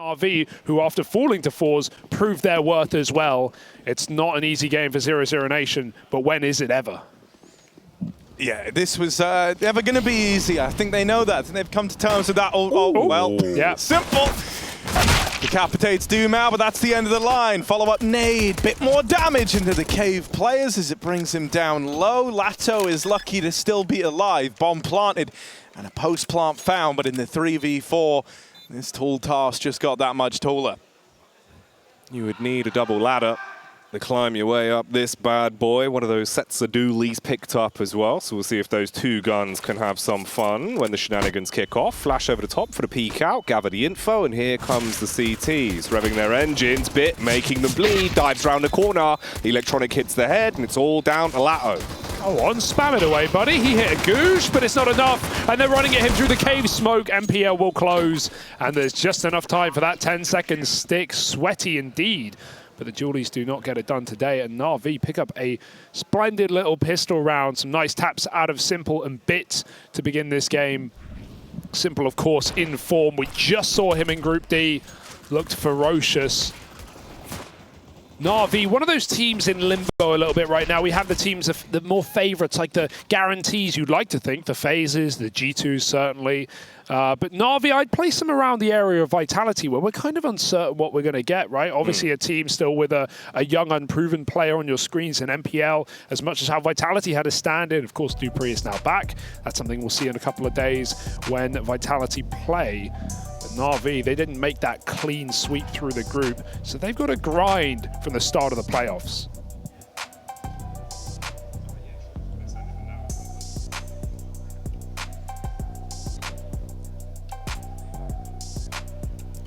NaVi, who after falling to fours, proved their worth as well. It's not an easy game for 00Nation, but when is it ever? Yeah, this was never going to be easy. I think they know that, and they've come to terms with that. Oh well, yeah. Simple. Decapitates Doomau, but that's the end of the line. Follow-up nade, bit more damage into the cave players as it brings him down low. Lato is lucky to still be alive. Bomb planted and a post-plant found, but in the 3v4, this tall task just got that much taller. You would need a double ladder to climb your way up this bad boy. One of those sets of dualies picked up as well. So we'll see if those two guns can have some fun when the shenanigans kick off. Flash over the top for the peek out, gather the info, and here comes the CTs. Revving their engines, Bit making them bleed, dives around the corner. The electronic hits the head, and it's all down to Lato. Oh, on, spam it away, buddy. He hit a goosh, but it's not enough. And they're running at him through the cave smoke. MPL will close. And there's just enough time for that 10-second stick. Sweaty indeed. But the Julies do not get it done today. And NaVi pick up a splendid little pistol round. Some nice taps out of Simple and Bit to begin this game. Simple, of course, in form. We just saw him in Group D. Looked ferocious. NaVi, one of those teams in limbo a little bit right now. We have the teams, the more favorites, like the guarantees you'd like to think, the phases, the G2s certainly. But NaVi, I'd place them around the area of Vitality where we're kind of uncertain what we're going to get, right? Obviously a team still with a young, unproven player on your screens in MPL, as much as how Vitality had a stand-in. Of course, Dupree is now back. That's something we'll see in a couple of days when Vitality play. NaVi, they didn't make that clean sweep through the group, so they've got to grind from the start of the playoffs.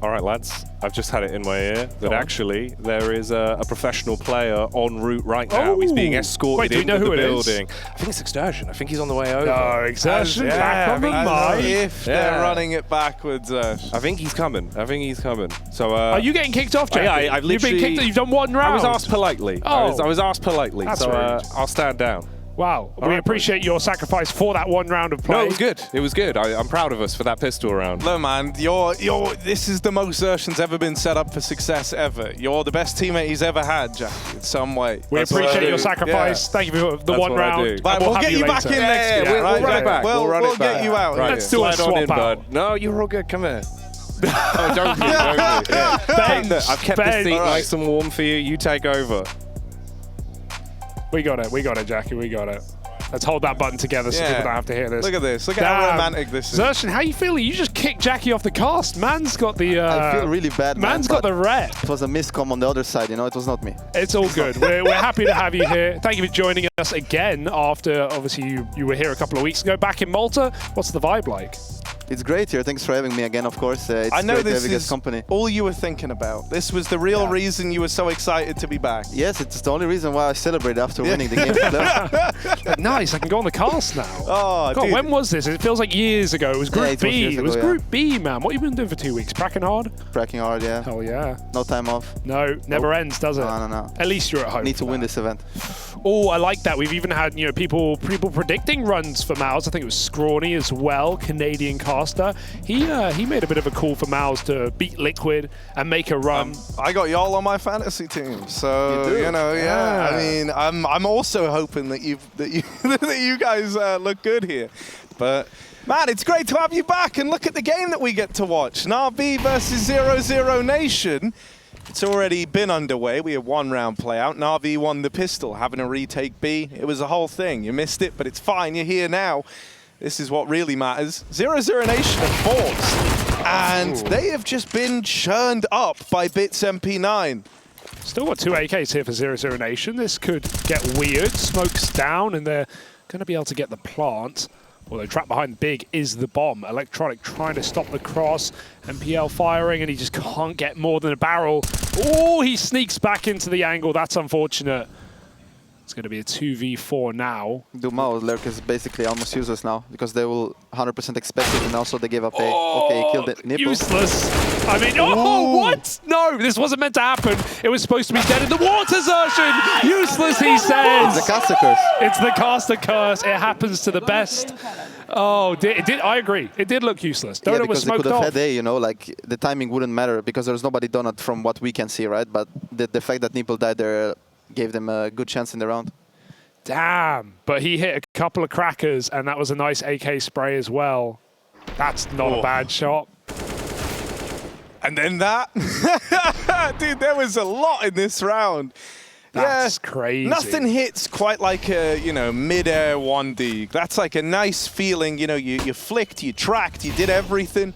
All right, lads, I've just had it in my ear that actually there is a professional player en route right now. He's being escorted into the building. I think it's Exertion. I think he's on the way over. No, Exertion back on the mic. If they're running it backwards. I think he's coming. I think he's coming. So, are you getting kicked off, Jack? Yeah, I've literally... You've been kicked. You've done one round. I was asked politely. Oh. I was asked politely. That's so rude. I'll stand down. Wow, we appreciate your sacrifice for that one round of play. No, it was good. It was good. I'm proud of us for that pistol round. Look, man, this is the most Xertion's ever been set up for success ever. You're the best teammate he's ever had, Jack, in some way. We appreciate your sacrifice. Yeah. Thank you for the one round. Right, we'll get you back in next year. We'll run it back. We'll get you out. Right, let's do a swap out. No, you're all good. Come here. Oh, don't be. Yeah. I've kept the seat nice and warm for you. You take over. We got it, Jackie, we got it. Let's hold that button together so people don't have to hear this. Look at this, look at how romantic this is. Xertion, how you feeling? You just kicked Jackie off the cast. Man's got the... I feel really bad, man. Man's got the rep. It was a miscom on the other side, you know, it was not me. It's all good. We're happy to have you here. Thank you for joining us again after, obviously, you were here a couple of weeks ago. Back in Malta, what's the vibe like? It's great here. Thanks for having me again, of course. It's I know great this is company. all you were thinking about. This was the real reason you were so excited to be back. Yes, it's the only reason why I celebrated after winning the game. Nice, I can go on the cast now. Oh, God, dude. when was this? It feels like years ago. It was Group B. It was Group B, man. What have you been doing for 2 weeks? Cracking hard? Cracking hard, yeah. Hell yeah. No time off. No, never ends, does it? No. At least you're at home. Need to win this event. Oh, I like that. We've even had, you know, people predicting runs for Mouse. I think it was Scrawny as well, Canadian caster. He made a bit of a call for Mouse to beat Liquid and make a run. I got y'all on my fantasy team, so you know, yeah. I mean, I'm also hoping that you guys look good here, but. Man, it's great to have you back, and look at the game that we get to watch. NaVi versus 00Nation. It's already been underway. We had one round play out. NaVi won the pistol, having a retake B. It was a whole thing. You missed it, but it's fine. You're here now. This is what really matters. 00Nation are forced, and they have just been churned up by Bits MP9. Still got 2 AKs here for 00Nation. This could get weird. Smoke's down, and they're going to be able to get the plant. Although trapped behind Big is the bomb. Electronic trying to stop the cross. MPL firing, and he just can't get more than a barrel. Oh, he sneaks back into the angle. That's unfortunate. It's going to be a 2v4 now. Doomau lurk is basically almost useless now because they will 100% expect it, and also they gave up a okay, he killed it. Nipple. Useless. I mean, oh, what? No, this wasn't meant to happen. It was supposed to be dead in the water, Xertion. Useless, he says. It's the caster curse. It's the caster curse. It happens to the best. Oh, it did. I agree. It did look useless. Yeah, Donut was because they smoked could have off. had A, you know, like the timing wouldn't matter because there's nobody donut from what we can see, right? But the fact that Nipple died there gave them a good chance in the round. Damn. But he hit a couple of crackers, and that was a nice AK spray as well. That's not a bad shot. And then that. Dude, there was a lot in this round. That's crazy. Nothing hits quite like a, you know, mid-air 1D. That's like a nice feeling. You know, you flicked, you tracked, you did everything,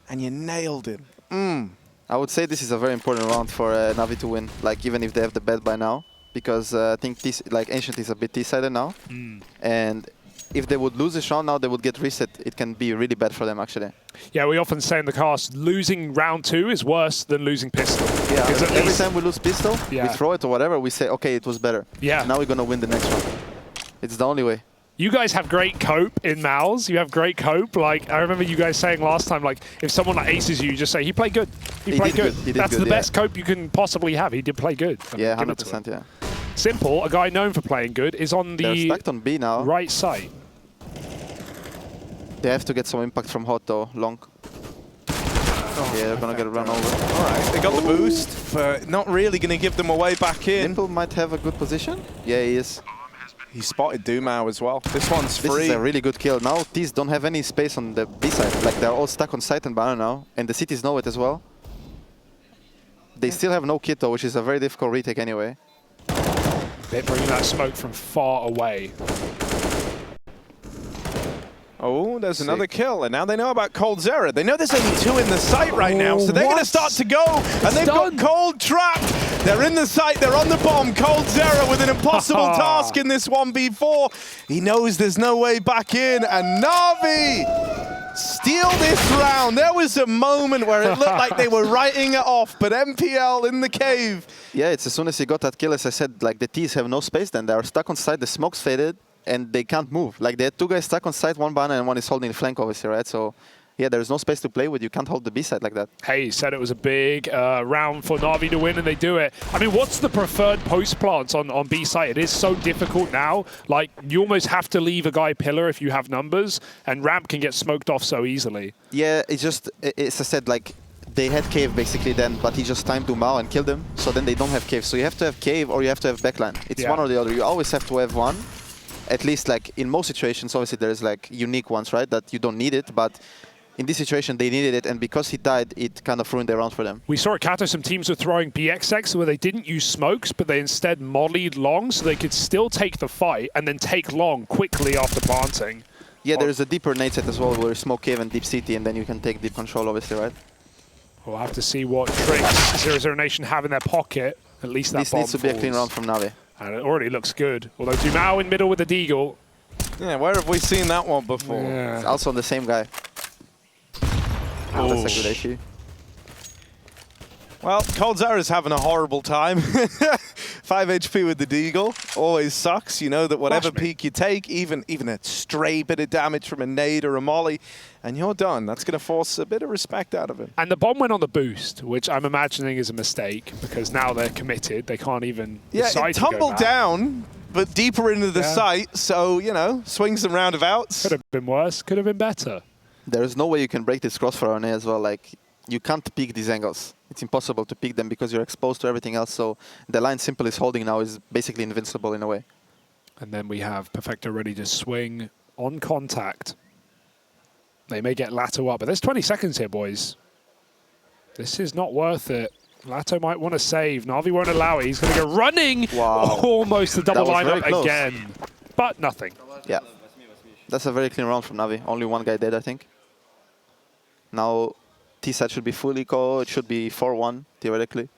and you nailed it. I would say this is a very important round for NaVi to win, like even if they have the bet by now, because I think this, like Ancient is a bit T-sided now, and if they would lose this round now, they would get reset. It can be really bad for them, actually. Yeah, we often say in the cast, losing round 2 is worse than losing pistol. Yeah, Because every time we lose pistol, we throw it or whatever, we say, okay, it was better. Yeah. Now we're going to win the next round. It's the only way. You guys have great cope in Mouse. You have great cope. Like, I remember you guys saying last time, like, if someone like aces you, just say, he played good. He played good. That's the best cope you can possibly have. He did play good. Yeah, 100%, yeah. Simple, a guy known for playing good, is on They're the stacked on B now. right side. They have to get some impact from Hot, though, long. Yeah, they're going to get run over. All right, they got the boost, but not really going to give them a way back in. Nimble might have a good position. Yeah, he is. He spotted Dumao as well. This one's free. This is a really good kill. Now, T's don't have any space on the B side. Like, they're all stuck on site and banner now. And the cities know it as well. They still have no kit, though, which is a very difficult retake anyway. They're bringing that smoke from far away. Oh, there's another kill, and now they know about coldzera. They know there's only 2 in the site right now, so they're going to start to go, and they've got Cold trapped. They're in the site, they're on the bomb. coldzera with an impossible task in this 1v4. He knows there's no way back in, and NaVi steal this round. There was a moment where it looked like they were writing it off, but MPL in the cave. Yeah, it's as soon as he got that kill, as I said, like the T's have no space then. They are stuck on site, the smoke's faded, and they can't move. Like, they had 2 guys stuck on site, 1 banner, and 1 is holding the flank, obviously, right? So, yeah, there's no space to play with. You can't hold the B side like that. Hey, said it was a big round for NaVi to win, and they do it. I mean, what's the preferred post plants on B side? It is so difficult now. Like, you almost have to leave a guy pillar if you have numbers, and ramp can get smoked off so easily. Yeah, it's just, as I said, like, they had cave basically then, but he just timed Dumao and killed him. So then they don't have cave. So you have to have cave or you have to have backline. It's one or the other. You always have to have one. At least, like, in most situations, obviously there's like unique ones, right, that you don't need it, but in this situation they needed it, and because he died, it kind of ruined their round for them. We saw at Kato some teams were throwing BXX where they didn't use smokes, but they instead mollied long so they could still take the fight and then take long quickly after planting. Yeah, there's a deeper nade set as well where you smoke cave and deep city, and then you can take deep control, obviously, right? We'll have to see what tricks 00Nation have in their pocket. At least that this bomb needs to be a clean round falls. from NaVi. And it already looks good. Although Dumao in middle with the deagle. Yeah, where have we seen that one before? Yeah. It's also on the same guy. Oh, that's a good issue. Well, coldzera's having a horrible time. 5 HP with the deagle. Always sucks. You know that whatever peek you take, even a stray bit of damage from a nade or a molly, and you're done. That's going to force a bit of respect out of him. And the bomb went on the boost, which I'm imagining is a mistake because now they're committed. They can't even decide it to go tumbled back. down, but deeper into the site, so, you know, swings and roundabouts. Could have been worse. Could have been better. There's no way you can break this crossfire on A as well. Like, you can't peek these angles. It's impossible to peek them because you're exposed to everything else. So the line Simple is holding now is basically invincible in a way. And then we have Perfecto ready to swing on contact. They may get Lato up, but there's 20 seconds here, boys. This is not worth it. Lato might want to save. NaVi won't allow it. He's going to go running. Wow. Almost a double That was very lineup close. again. But nothing. Yeah. That's a very clean round from NaVi. Only 1 guy dead, I think. Now, T-side should be full eco. It should be 4-1, theoretically.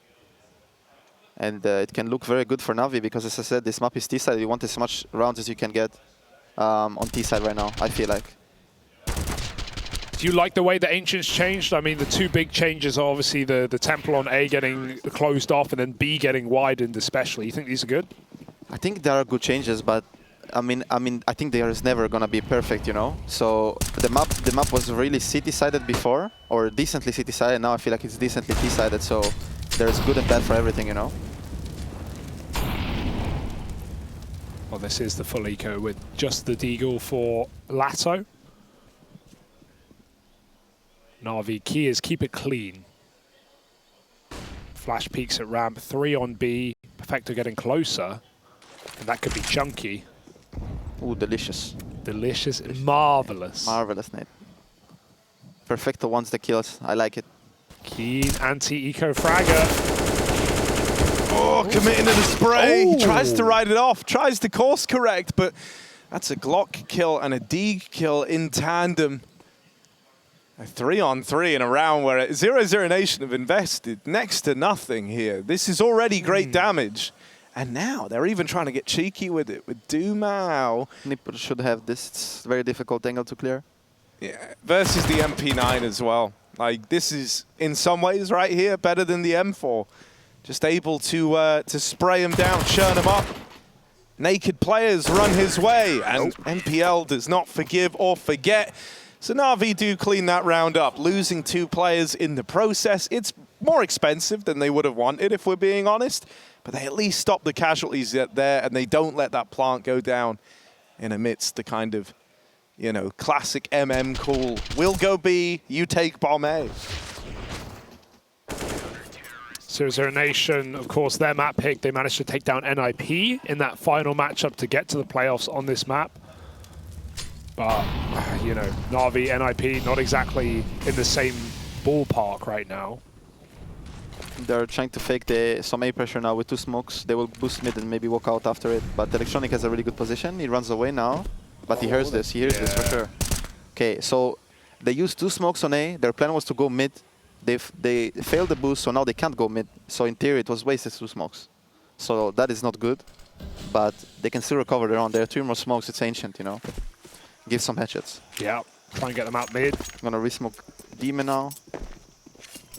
And it can look very good for NaVi because, as I said, this map is T-side. You want as much rounds as you can get on T-side right now, I feel like. Do you like the way the Ancients changed? I mean, the 2 big changes are obviously the Temple on A getting closed off and then B getting widened especially. You think these are good? I think there are good changes, but I mean, I think there is never gonna be perfect, you know. So the map was really city-sided before, or decently city-sided. Now I feel like it's decently T-sided. So there's good and bad for everything, you know. Well, this is the full eco with just the deagle for Lato. NaVi, key is keep it clean. Flash peaks at ramp, 3 on B. Perfecto getting closer. And that could be chunky. Ooh, delicious. Delicious, marvelous. Marvelous, Nate. Perfecto wants the kills. I like it. Keen anti-eco fragger. Oh, committing to the spray. Oh. He tries to ride it off, tries to course correct, but that's a Glock kill and a D kill in tandem. A 3-on-3 in a round where 00Nation have invested next to nothing here. This is already great damage. And now they're even trying to get cheeky with it, with Dumao. Nipper should have this. It's a very difficult angle to clear. Yeah, versus the MP9 as well. Like, this is, in some ways, right here, better than the M4. Just able to spray him down, churn him up. Naked players run his way, and NPL does not forgive or forget. So NaVi do clean that round up, losing 2 players in the process. It's more expensive than they would have wanted, if we're being honest. But they at least stop the casualties there, and they don't let that plant go down in amidst the kind of, you know, classic MM cool. We'll go B, you take bomb A. 00Nation, of course, their map pick, they managed to take down NIP in that final matchup to get to the playoffs on this map. But, you know, NaVi, NIP, not exactly in the same ballpark right now. They're trying to fake some A pressure now with 2 smokes. They will boost mid and maybe walk out after it. But Electronic has a really good position. He runs away now. But he hears this. He hears this for sure. Okay, so they used 2 smokes on A. Their plan was to go mid. They failed the boost, so now they can't go mid. So in theory, it was wasted 2 smokes. So that is not good. But they can still recover their own. There are 3 more smokes. It's ancient, you know. Give some headshots. Yeah, try and get them out mid. I'm gonna resmoke Demon now.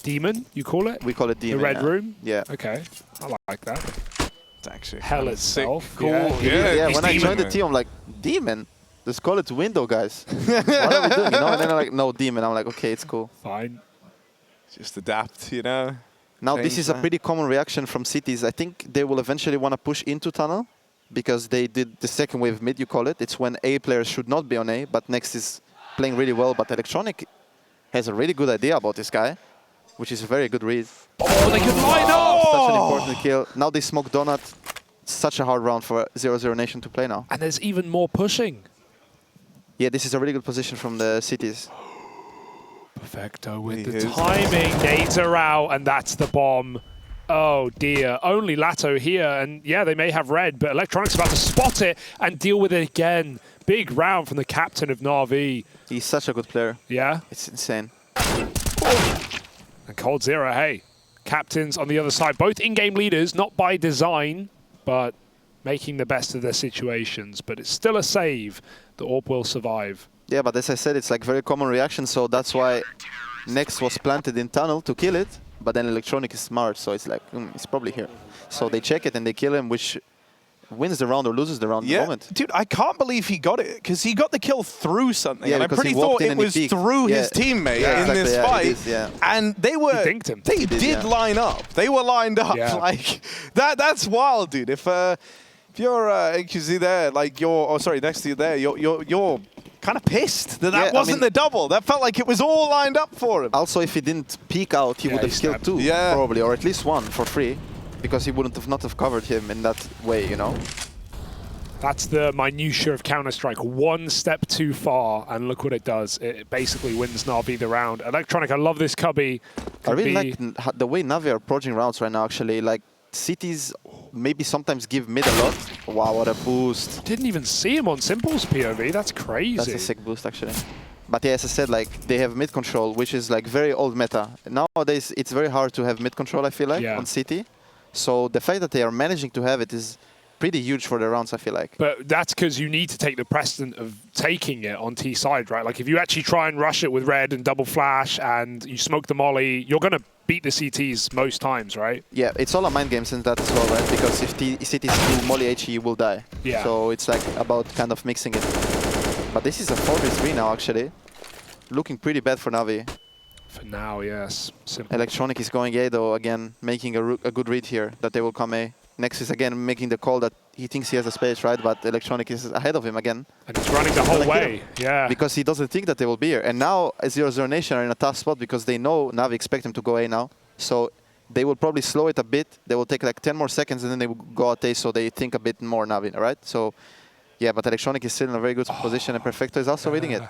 Demon, you call it? We call it Demon. The red room? Yeah. Okay, I like that. It's actually Hell itself. sick. Cool. Yeah. When I joined the team, I'm like, Demon? Just call it window, guys. What are we doing? You know? And then they're like, no, Demon. I'm like, okay, it's cool. Fine. Just adapt, you know. Now, this is a pretty common reaction from cities. I think they will eventually want to push into tunnel because they did the second wave mid, you call it. It's when A players should not be on A, but Next is playing really well. But Electronic has a really good idea about this guy, which is a very good read. Oh, they can line up! Such an important kill. Now they smoke Donut. Such a hard round for 00Nation to play now. And there's even more pushing. Yeah, this is a really good position from the cities. Perfecto with the timing. Nades are out, and that's the bomb. Oh dear, only Lato here, and yeah, they may have red, but Electronic's about to spot it and deal with it again. Big round from the captain of NaVi. He's such a good player. Yeah? It's insane. And coldzera, hey, captains on the other side, both in-game leaders, not by design, but making the best of their situations. But it's still a save. The AWP will survive. Yeah, but as I said, it's like very common reaction, so that's why Next was planted in tunnel to kill it, but then Electronic is smart, so it's like, it's probably here. So they check it and they kill him, which wins the round or loses the round at the moment. Dude, I can't believe he got it, because he got the kill through something. Yeah, and I pretty thought it was through his teammate in this fight. And they were, they did line up. They were lined up. Like, that's wild, dude. If you're AQZ there, like next to you there, you're kind of pissed that wasn't the double. That felt like it was all lined up for him. Also, if he didn't peek out, he would have killed 2, probably, or at least 1 for free, because he wouldn't have not have covered him in that way, you know. That's the minutiae of Counter-Strike. 1 step too far, and look what it does. It basically wins NaVi the round. Electronic, I love this cubby. I really like the way NaVi are approaching rounds right now, actually. Like, cities maybe sometimes give mid a lot. Wow, what a boost. Didn't even see him on Simple's POV. That's crazy. That's a sick boost, actually. But yeah, as I said, like, they have mid control, which is like very old meta. Nowadays, it's very hard to have mid control, I feel like, on City. So the fact that they are managing to have it is pretty huge for the rounds, I feel like. But that's because you need to take the precedent of taking it on T side, right? Like, if you actually try and rush it with red and double flash and you smoke the molly, you're going to beat the CTs most times, right? Yeah, it's all a mind game since that as well, right? Because if CTs do molly HE, you will die. Yeah. So it's like about kind of mixing it. But this is a 4v3 now, actually. Looking pretty bad for NaVi. For now, yes. Simple. Electronic is going A, though, again, making a good read here that they will come A. Next is again making the call that he thinks he has a space, right? But Electronic is ahead of him again. And he's running the whole way. Yeah. Because he doesn't think that they will be here. And now 00Nation are in a tough spot because they know NaVi expect him to go A now. So they will probably slow it a bit. They will take like 10 more seconds and then they will go out A, so they think a bit more NaVi, right? So yeah, but Electronic is still in a very good position and Perfecto is also reading it.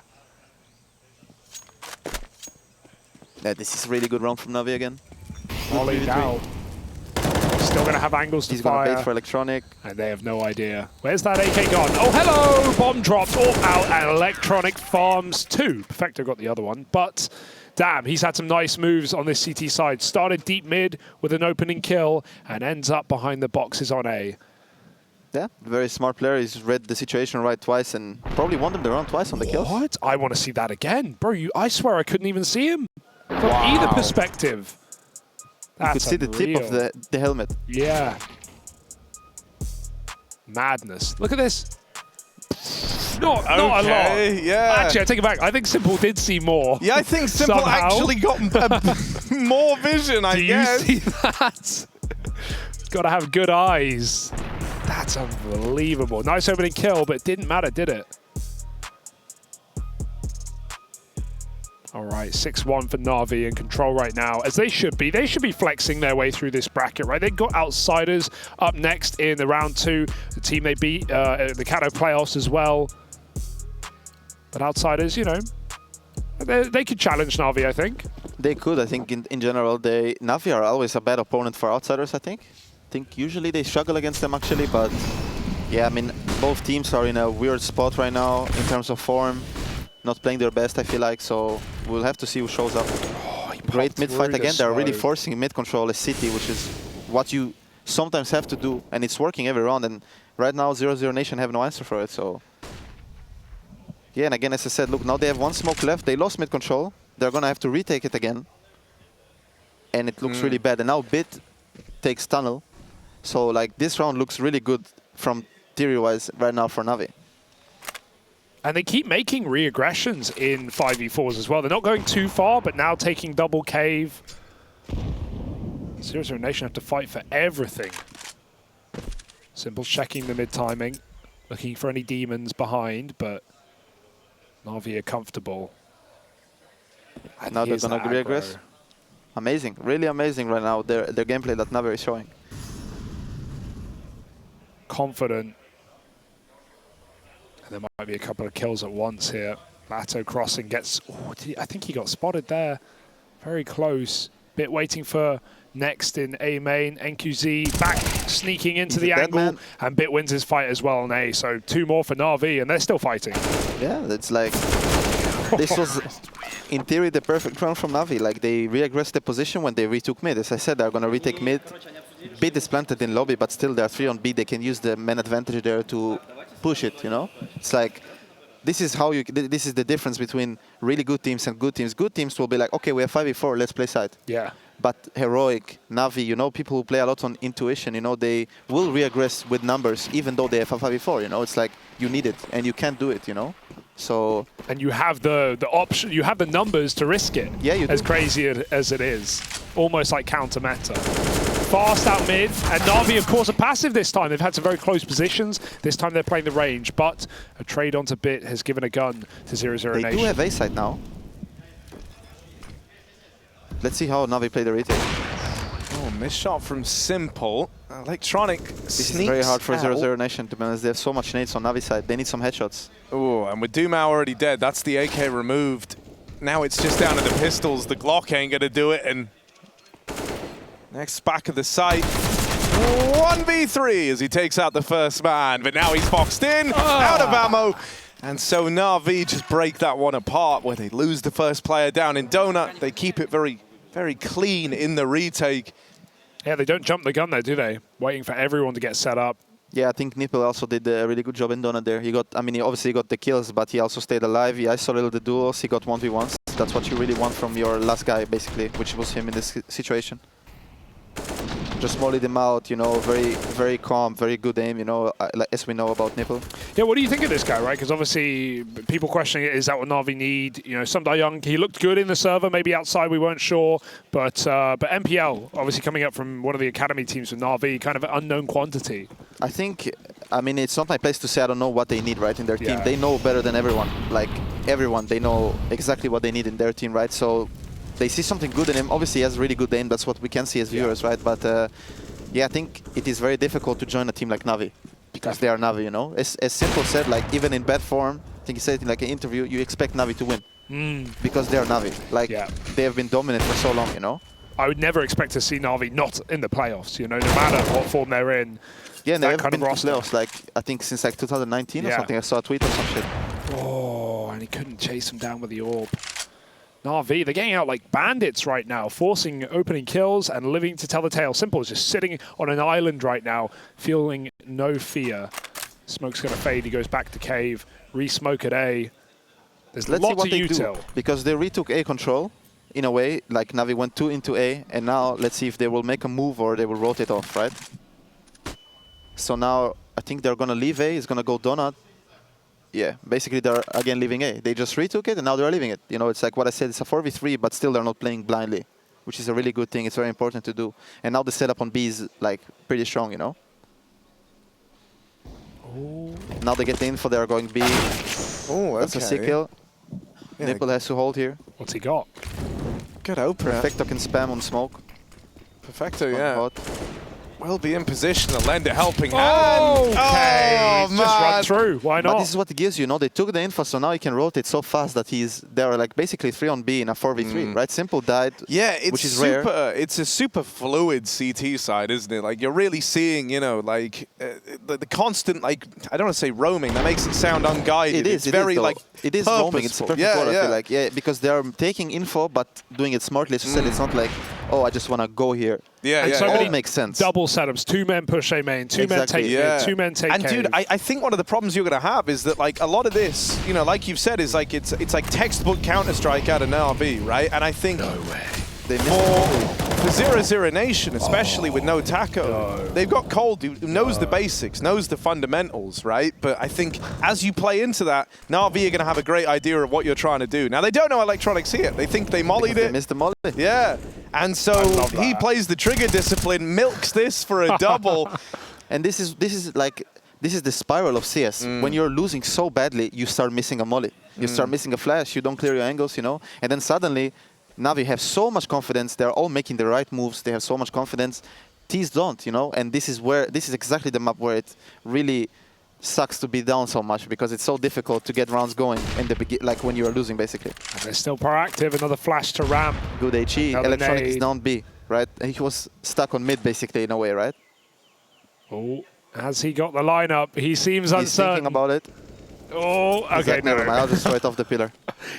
Yeah, this is a really good round from NaVi again. Volleyed out. Still going to have angles to He's fire. going to bait for Electronic. And they have no idea. Where's that AK gone? Oh, hello! Bomb dropped all out and Electronic farms 2. Perfecto got the other one. But damn, he's had some nice moves on this CT side. Started deep mid with an opening kill and ends up behind the boxes on A. Yeah, very smart player. He's read the situation right twice and probably won them the round twice on the kills. What? I want to see that again. Bro, I swear I couldn't even see him from either perspective. You could see the tip of the helmet. Yeah. Madness. Look at this. Not a lot. Yeah. Actually, I take it back. I think Simple did see more. Yeah, I think Simple somehow. actually got more vision, I guess. Do you see that? Got to have good eyes. That's unbelievable. Nice opening kill, but it didn't matter, did it? All right, 6-1 for NaVi in control right now, as they should be. They should be flexing their way through this bracket, right? They've got Outsiders up next in the round 2, the team they beat the Kato playoffs as well. But Outsiders, you know, they could challenge NaVi, I think. They could. I think in general, NaVi are always a bad opponent for Outsiders, I think. Usually they struggle against them, actually, but yeah, I mean, both teams are in a weird spot right now in terms of form. Not playing their best, I feel like, so we'll have to see who shows up. Great mid fight again. They're really forcing mid control as City, which is what you sometimes have to do, and it's working every round. And right now, 00Nation have no answer for it. So yeah, and again, as I said, look, now they have one smoke left. They lost mid control. They're gonna have to retake it again, and it looks really bad. And now Bit takes tunnel, so like this round looks really good from theory-wise right now for NaVi. And they keep making re-aggressions in 5v4s as well. They're not going too far, but now taking double cave. 00Nation have to fight for everything. Simple's checking the mid-timing, looking for any demons behind, but NaVi are comfortable. And now they're going to re-aggress. Amazing, really amazing right now, their gameplay that NaVi is showing. Confident. And there might be a couple of kills at once here. Lato crossing gets... Oh, I think he got spotted there. Very close. Bit waiting for next in A main. NQZ back sneaking into the angle. And Bit wins his fight as well on A. So 2 more for NaVi, and they're still fighting. Yeah, it's like... this was, in theory, the perfect round from NaVi. Like, they re-aggressed the position when they retook mid. As I said, they're going to retake mid. Bit is planted in lobby, but still they're 3 on B. They can use the man advantage there to push it, you know? It's like, this is how this is the difference between really good teams and good teams. Good teams will be like, okay, we have 5v4, let's play side. Yeah. But Heroic, NaVi, you know, people who play a lot on intuition, you know, they will re-aggress with numbers, even though they have a 5v4, you know? It's like, you need it, and you can't do it, you know? So... And you have the option, you have the numbers to risk it. Yeah, you do. As crazy as it is. Almost like counter meta. Fast out mid, and NaVi, of course, are passive this time. They've had some very close positions. This time they're playing the range, but a trade onto Bit has given a gun to 00Nation. They do have A side now. Let's see how NaVi play the retake. Oh, missed shot from Simple. Electronic This is very hard for 00Nation, to be honest. They have so much nades on NaVi side. They need some headshots. Oh, and with Doom already dead, that's the AK removed. Now it's just down to the pistols. The Glock ain't gonna do it, and next back of the site. 1v3 as he takes out the first man, but now he's boxed in, out of ammo. And so NaVi just break that one apart where they lose the first player down in Donut. They keep it very, very clean in the retake. Yeah, they don't jump the gun there, do they? Waiting for everyone to get set up. Yeah, I think Nipple also did a really good job in Donut there. He got, I mean, he obviously got the kills, but he also stayed alive. He isolated the duels, he got 1v1s. That's what you really want from your last guy, basically, which was him in this situation. just mollied him out, you know, very calm, very good aim, you know, like, as we know about Nipple. Yeah, what do you think of this guy, right? Because obviously people questioning it, is that what NaVi need? You know, Young, he looked good in the server, maybe outside we weren't sure, but MPL, obviously coming up from one of the academy teams with NaVi, kind of an unknown quantity. I mean, it's not my place to say I don't know what they need, right, in their team. They know better than everyone. Like, everyone, they know exactly what they need in their team, right? So they see something good in him. Obviously, he has really good aim. That's what we can see as viewers, right? But, yeah, I think it is very difficult to join a team like NaVi because they are NaVi, you know? As Simple said, like, even in bad form, I think he said in like an interview, you expect NaVi to win because they are NaVi. Like, they have been dominant for so long, you know? I would never expect to see NaVi not in the playoffs, you know, no matter what form they're in. Yeah, and they've been in playoffs, like, I think since like 2019 or something. I saw a tweet or some shit. Oh, and he couldn't chase him down with the orb. NaVi, they're getting out like bandits right now, forcing opening kills and living to tell the tale. Simple is just sitting on an island right now, feeling no fear. Smoke's going to fade. He goes back to cave, re-smoke at A. There's Let's see lots what of they do, util. because they retook A control in a way, like NaVi went 2 into A, and now let's see if they will make a move or they will rotate off, right? So now I think they're going to leave A, it's going to go Donut. Yeah, basically they're again leaving A. They just retook it and now they're leaving it. You know, it's like what I said, it's a 4v3, but still they're not playing blindly, which is a really good thing. It's very important to do. And now the setup on B is like pretty strong, you know? Ooh. Now they get the info, they're going B. Oh, okay. That's a sick kill. Yeah. Nipple has to hold here. What's he got? Good opener. Perfecto can spam on smoke. Perfecto, yeah. Hot. Will be in position to lend a helping Oh, hand. okay. Oh, Just run man. through. Why But not? this is what it gives you, you know? They took the info, so now he can rotate so fast that they're like basically 3 on B in a 4v3, right? Simple died, Yeah, it's which is super. rare. It's a super fluid CT side, isn't it? Like you're really seeing, you know, like the constant, like I don't want to say roaming. That makes it sound unguided. It is. It's it very is, like it is roaming. It's a perfect yeah, word, yeah. I feel like. Yeah, because they're taking info but doing it smartly. As you said, it's not like, oh, I just want to go here. Yeah, And yeah. so yeah. many All makes sense. Double setups, 2 men push A main, 2 men Exactly. take Yeah. mid, 2 men take And cave. dude, I think one of the problems you're going to have is that like a lot of this, you know, like you've said, is like it's like textbook Counter-Strike out of NaVi, right? And I think They missed for 00Nation, especially with no Taco, they've got Cold, who knows the basics, knows the fundamentals, right? But I think as you play into that, NaVi are going to have a great idea of what you're trying to do. Now, they don't know Electronics here. They think they mollied They it. missed the molly. Yeah. And so love he that. plays the trigger discipline, milks this for a double. And this is the spiral of CS. When you're losing so badly, you start missing a molly. You start missing a flash. You don't clear your angles, you know. And then suddenly, NaVi have so much confidence. They're all making the right moves. They have so much confidence. T's don't, you know. And this is exactly the map where it really sucks to be down so much because it's so difficult to get rounds going in the like when you are losing, basically. And they're still proactive. Another flash to ramp. Good HE. Another Electronic is nade. down B, right? And he was stuck on mid, basically, in a way, right? Oh, has he got the lineup? He seems He's uncertain. thinking about it. Oh, He's okay, like, never mind, I'll no. just throw it off the pillar.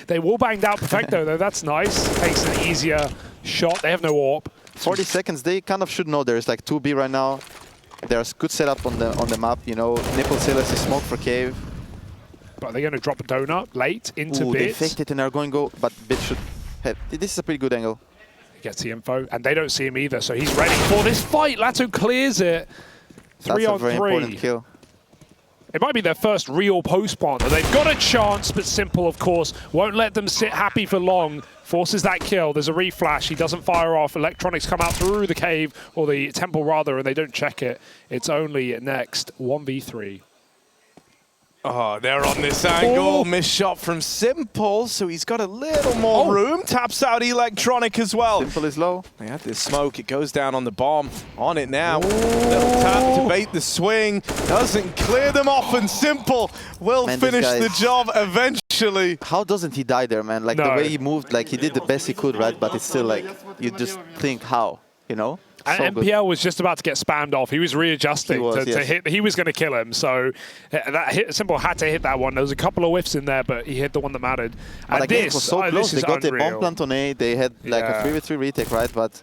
They wall banged out Perfecto, though. That's nice. Takes an easier shot. They have no AWP. 40 seconds, they kind of should know there's like 2B right now. There's good setup on the map, you know. Nipple Silas is smoke for cave. But they're going to drop a donut late into Ooh, they Bit. faked it and they're going go, but Bit should have. This is a pretty good angle. He gets the info, and they don't see him either, so he's ready for this fight. Latu clears it. 3 That's on a very 3. important kill. It might be their first real post-partner. They've got a chance, but Simple, of course, won't let them sit happy for long. Forces that kill. There's a reflash. He doesn't fire off. Electronics come out through the cave, or the temple rather, and they don't check it. It's only next 1v3. Oh, they're on this angle. Oh. Missed shot from Simple, so he's got a little more room. Taps out Electronic as well. Simple is low. They had this smoke. It goes down on the bomb. On it now. Little tap to bait the swing. Doesn't clear them off, and Simple will Man, this finish guy the is- job eventually. How doesn't he die there, man? Like No. the way he moved, like he did the best he could, right? But it's still like, you just think how, you know? So And good. MPL was just about to get spammed off. He was readjusting He was, to yes. hit. He was going to kill him. So that hit, Simple had to hit that one. There was a couple of whiffs in there, but he hit the one that mattered. But And again, this, it was so oh, close. this They is got the bomb unreal. plant on A. They had like Yeah. a 3v3 retake, right? But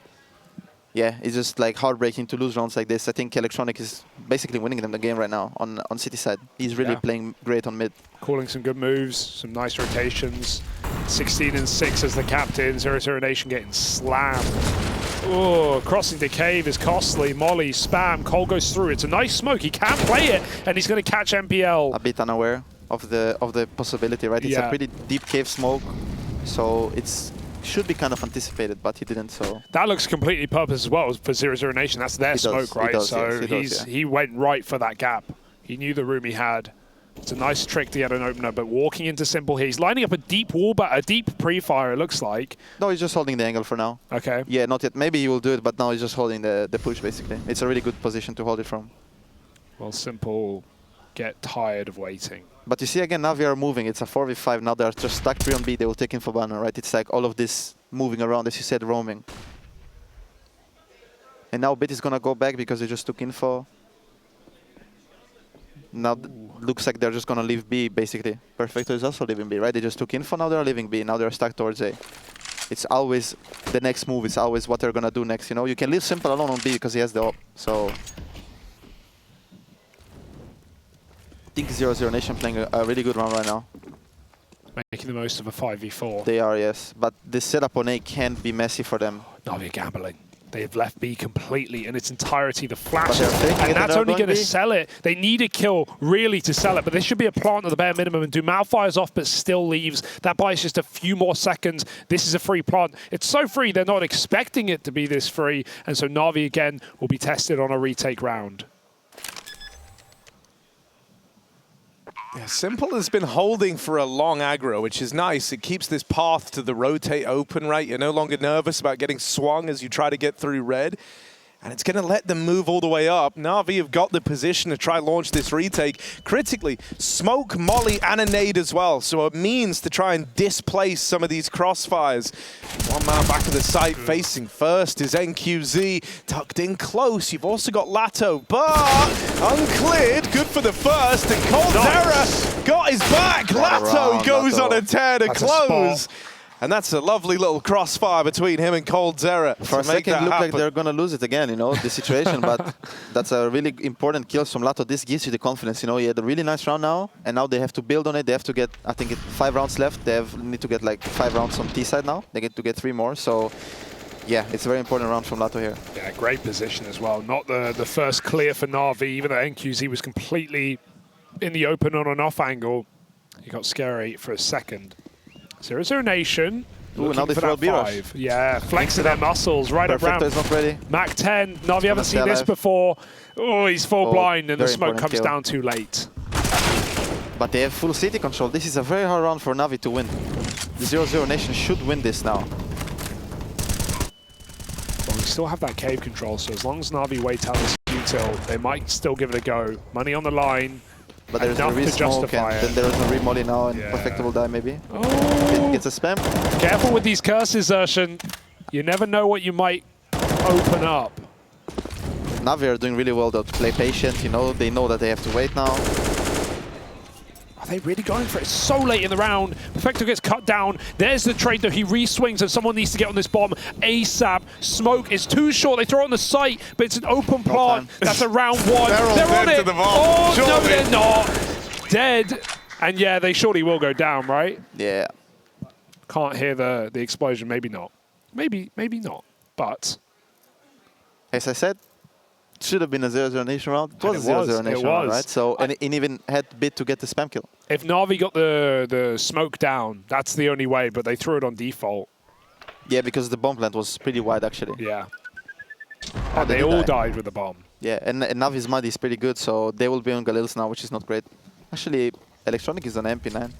yeah, it's just like heartbreaking to lose rounds like this. I think Electronic is basically winning them the game right now on City side. He's really Yeah. playing great on mid. Calling some good moves, some nice rotations. 16 and 6 as the captain. 00Nation getting slammed. Oh, crossing the cave is costly. Molly, spam, Cole goes through. It's a nice smoke. He can play it, and he's going to catch MPL. A bit unaware of the possibility, right? It's a pretty deep cave smoke, so it's should be kind of anticipated, but he didn't. So that looks completely purpose as well for 00Nation. That's their smoke, right? So he went right for that gap. He knew the room he had. It's a nice trick to get an opener, but walking into Simple here. He's lining up a deep wall, but a deep pre-fire, it looks like. No, he's just holding the angle for now. Okay. Yeah, not yet. Maybe he will do it, but now he's just holding the push, basically. It's a really good position to hold it from. Well, Simple get tired of waiting. But you see, again, NaVi are moving. It's a 4v5. Now they're just stuck 3 on B. They will take info banner, right? It's like all of this moving around, as you said, roaming. And now Bit is going to go back because they just took info. Now looks like they're just going to leave B, basically. Perfecto is also leaving B, right? They just took info, now they're leaving B. Now they're stuck towards A. It's always the next move. It's always what they're going to do next, you know? You can leave Simple alone on B because he has the op. So I think 00Nation playing a really good round right now. Making the most of a 5v4. They are, yes. But this setup on A can be messy for them. No, they're gambling. They've left B completely in its entirety. The flash, and that's only going to sell it. They need a kill, really, to sell it. But this should be a plant at the bare minimum. And Dumal fires off, but still leaves. That buys just a few more seconds. This is a free plant. It's so free, they're not expecting it to be this free. And so NaVi, again, will be tested on a retake round. Yeah, Simple has been holding for a long aggro, which is nice. It keeps this path to the rotate open, right? You're no longer nervous about getting swung as you try to get through red. And it's going to let them move all the way up. NaVi have got the position to try launch this retake. Critically, smoke, molly, and a nade as well. So it means to try and displace some of these crossfires. One man back of the site facing first is NQZ. Tucked in close. You've also got Lato, but uncleared. Good for the first. And coldzera got his back. Lato goes on a tear to close. And that's a lovely little crossfire between him and coldzera. For a second, it looked like they're going to lose it again, you know, the situation. But that's a really important kill from Lato. This gives you the confidence, you know. He had a really nice round now, and now they have to build on it. They have to get, I think, 5 rounds left. They need to get like 5 rounds on T side now. They get to get 3 more. So, yeah, it's a very important round from Lato here. Yeah, great position as well. Not the first clear for NaVi, even though NQZ was completely in the open on an off angle. He got scary for a second. 00Nation. Ooh, now they throw B-Rush. Yeah, flexing their muscles right up round. Perfecto is not ready. Mac 10. NaVi haven't seen this before. Oh, he's full blind, and the smoke comes down too late. But they have full city control. This is a very hard round for NaVi to win. The 00Nation should win this now. Well, we still have that cave control, so as long as NaVi wait out this util, they might still give it a go. Money on the line. But there's no re-smoke, and then there's no re-molly now, and Perfecto will die maybe. Oh. Gets a spam. Careful with these curses, Urshan. You never know what you might open up. NaVi are doing really well though to play patient, you know, they know that they have to wait now. Are they really going for it? It's so late in the round. Perfecto gets cut down. There's the trade though. He re-swings and someone needs to get on this bomb ASAP. Smoke is too short. They throw it on the site, but it's an open plant. That's a round 1. They're on it. Oh, no, they're not. Dead. And yeah, they surely will go down, right? Yeah. Can't hear the explosion. Maybe not. Maybe not. But as I said, it should have been a 00Nation round. It was a 00Nation round, right? So, and it even had Bit to get the spam kill. If NaVi got the smoke down, that's the only way, but they threw it on default. Yeah, because the bomb plant was pretty wide, actually. Yeah. And they all died with the bomb. Yeah, and NaVi's mud is pretty good, so they will be on Galils now, which is not great. Actually, Electronic is on MP9.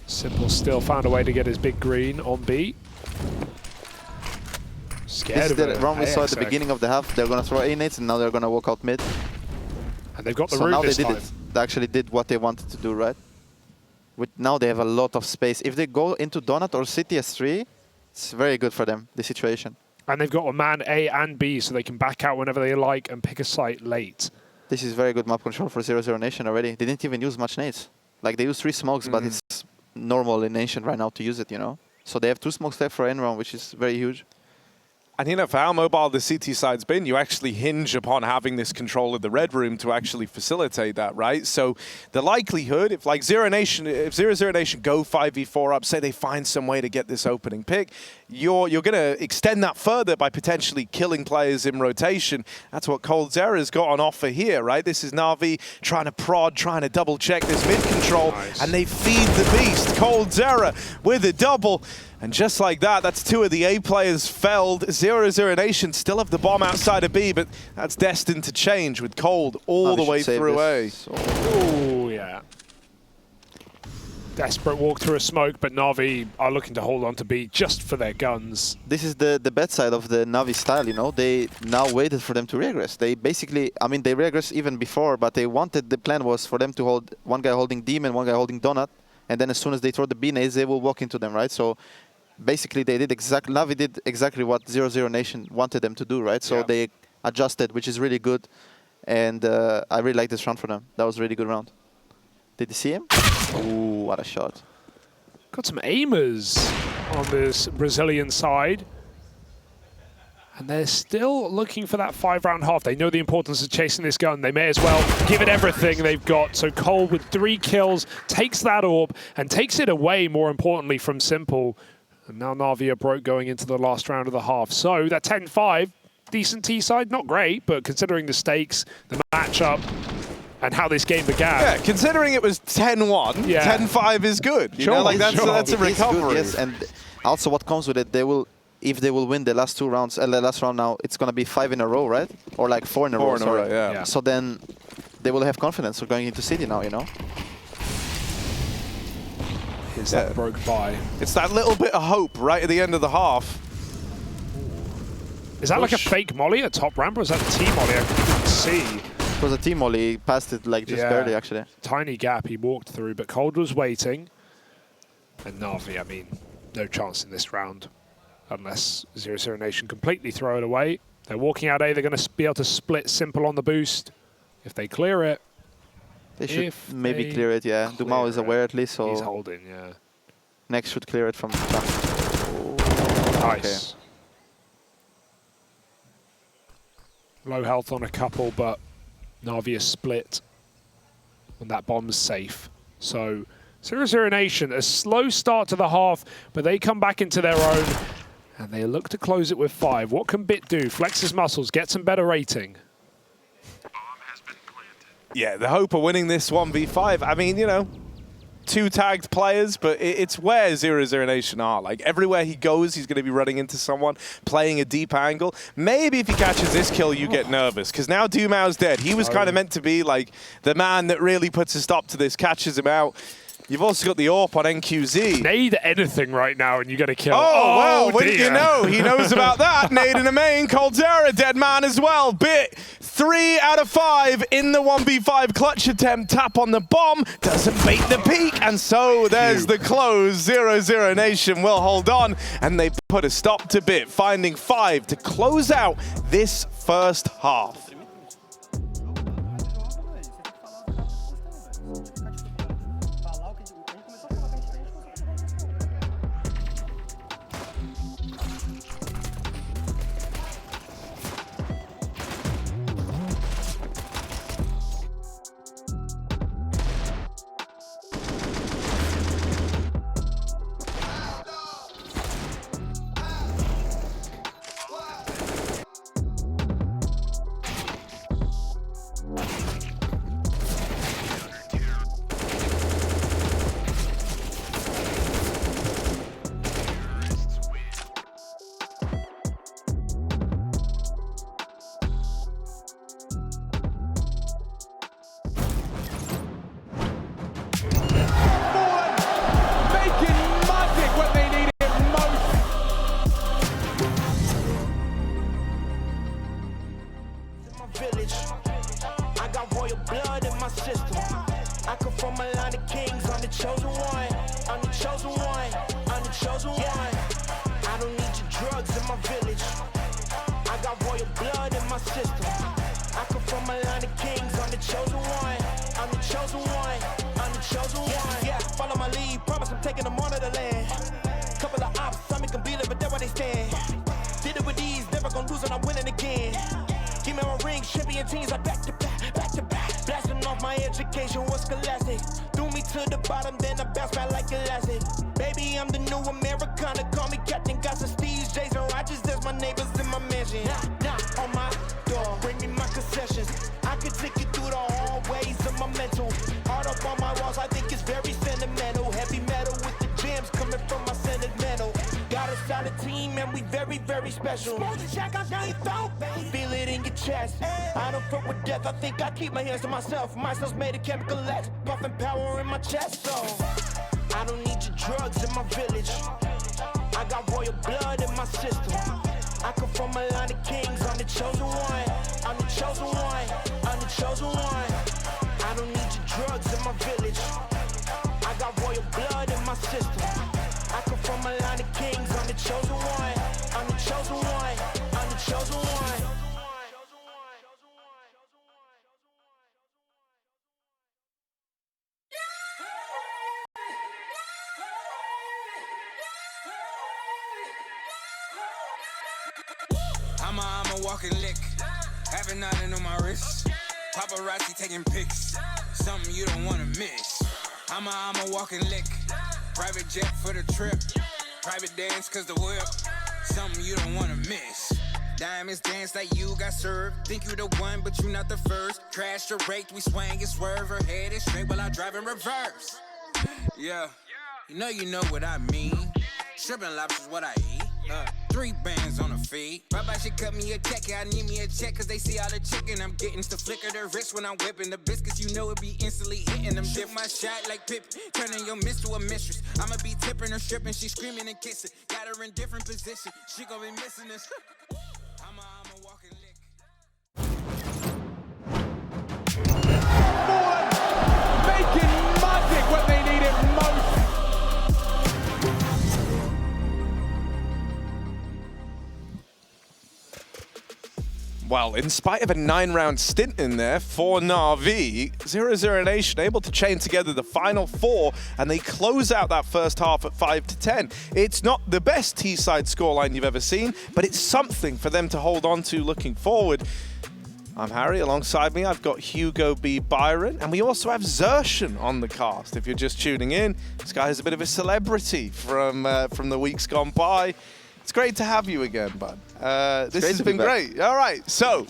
Simple still found a way to get his big green on B. Scared this of is the round we saw at the beginning of the half. They're going to throw A-nades, and now they're going to walk out mid. And they've got the so room now this they time. They actually did what they wanted to do, right? Now they have a lot of space. If they go into Donut or City S3, it's very good for them, the situation. And they've got a man A and B, so they can back out whenever they like and pick a site late. This is very good map control for 00Nation already. They didn't even use much nades. Like, they used 3 smokes, but it's normal in Nation right now to use it, you know? So they have 2 smokes left for end round, which is very huge. And you know, for how mobile the CT side's been, you actually hinge upon having this control of the red room to actually facilitate that, right? So the likelihood, if like 00Nation go 5v4 up, say they find some way to get this opening pick, you're going to extend that further by potentially killing players in rotation. That's what coldzera's got on offer here, right? This is NaVi trying to prod, trying to double check this mid control, and they feed the beast. coldzera with a double. And just like that, that's 2 of the A players felled. 00Nation still have the bomb outside of B, but that's destined to change with Cold all the way through A. Oh, yeah. Desperate walk through a smoke, but NaVi are looking to hold on to B just for their guns. This is the bad side of the NaVi style, you know. They now waited for them to regress. They basically, I mean, they regressed even before, but they wanted, the plan was for them to hold one guy holding Demon, one guy holding Donut, and then as soon as they throw the B nades, they will walk into them, right? So basically, they did NaVi did exactly what 00Nation wanted them to do, right? So they adjusted, which is really good. And I really like this round for them. That was a really good round. Did you see him? Ooh, what a shot. Got some aimers on this Brazilian side. And they're still looking for that 5-round half. They know the importance of chasing this gun. They may as well give it everything they've got. So Cole with 3 kills takes that orb and takes it away, more importantly, from Simple. And now NaVi are broke going into the last round of the half. So that 10-5, decent T side, not great, but considering the stakes, the matchup, and how this game began. Yeah, considering it was 10-1, 10-5 is good. You know, like that's a recovery. Good, yes, and also what comes with it, they will, if they will win the last 2 rounds, the last round now, it's going to be 5 in a row, right? Or like 4 in a row. 4 in a row, yeah. So then they will have confidence for going into City now, you know? Is that broke by? It's that little bit of hope right at the end of the half. Is that like a fake molly at top ramp, or is that a T-molly? I couldn't see. It was a T-molly. He passed it like just barely, actually. Tiny gap he walked through, but Cold was waiting. And NaVi, I mean, no chance in this round. Unless 00Nation completely throw it away. They're walking out A. They're going to be able to split Simple on the boost. If they clear it. They should maybe clear it, yeah. Dumao is aware at least, so... He's holding, yeah. Next should clear it from... Nice. Okay. Low health on a couple, but NaVi is split. And that bomb's safe. So 00Nation, a slow start to the half, but they come back into their own. And they look to close it with 5. What can Bit do? Flex his muscles, get some better rating. Yeah, the hope of winning this 1v5. I mean, you know, 2 tagged players, but it's where 00Nation are. Like, everywhere he goes, he's going to be running into someone, playing a deep angle. Maybe if he catches this kill, you get nervous, because now Dumao's dead. He was kind of meant to be, like, the man that really puts a stop to this, catches him out. You've also got the AWP on NQZ. Nade anything right now and you get a kill. Oh, well, what do you know? He knows about that. Nade in the main. coldzera, dead man as well. Bit, 3 out of 5 in the 1v5 clutch attempt. Tap on the bomb. Doesn't bait the peak. And so there's the close. 00Nation will hold on. And they put a stop to Bit, finding 5 to close out this first half. I got royal blood in my system. I come from a line of kings. I'm the chosen one. I'm the chosen one. I'm the chosen one. I don't need your drugs in my village. I got royal blood in my system. I come from a line of kings. I'm the chosen one. I'm the chosen one. I'm the chosen one. Yeah, follow my lead. Promise I'm taking them on to the land. Couple of ops, I make them be there, but that's where they stand. Did it with these. ring, champion teams are back to back, back to back. Blasting off my education was scholastic. Threw me to the bottom, then I bounced back like elastic. Baby, I'm the new Americana, call me Captain Gossip, Steve, Jason Rogers, there's my neighbors in my mansion. Knock on my door, bring me my concessions. I could take you through the hallways of my mental. Hard up on my walls, I think it's very sentimental. Heavy metal with the gems coming from my sentimental. Got a solid team and we very, very special. Feel it in your chest. I don't fuck with death, I think I keep my hands to myself. My cells made of chemical X, puffing power in my chest. So I don't need your drugs in my village. I got royal blood in my system. I come from a line of kings, I'm the chosen one. I'm the chosen one, I'm the chosen one. I don't need your drugs in my village. I got royal blood in my system. I come from a line of kings, I'm the chosen one. I'm the chosen one, I'm the chosen one. I'm a walking lick, having nothing on my wrist. Paparazzi taking pics, something you don't wanna miss. I'm a walking lick, private jet for the trip. Private dance cause the whip, something you don't wanna miss. Diamonds dance like you got served. Think you the one, but you not the first. Crash or raked, we swang and swerve. Her head is straight while I drive in reverse. Yeah, you know what I mean. Shrimp and lobster's what I eat. 3 bands on the feet. Rabbi should cut me a check, yeah, I need me a check. Cause they see all the chicken I'm getting. To flicker their wrist when I'm whipping the biscuits. You know it be instantly hitting them. Dip my shot like Pip, turning your miss to a mistress. I'ma be tipping her, stripping, she screaming and kissing. Got her in different positions, she gon' be missing this. I'm a walking lick. Making magic when they need it most. Well, in spite of a 9-round stint in there for NaVi, 00Nation able to chain together the final 4, and they close out that first half at 5-10. It's not the best T-side scoreline you've ever seen, but it's something for them to hold on to looking forward. I'm Harry, alongside me I've got Hugo B. Byron, and we also have Zershan on the cast. If you're just tuning in, this guy is a bit of a celebrity from the weeks gone by. It's great to have you again, bud. This has been great. All right, so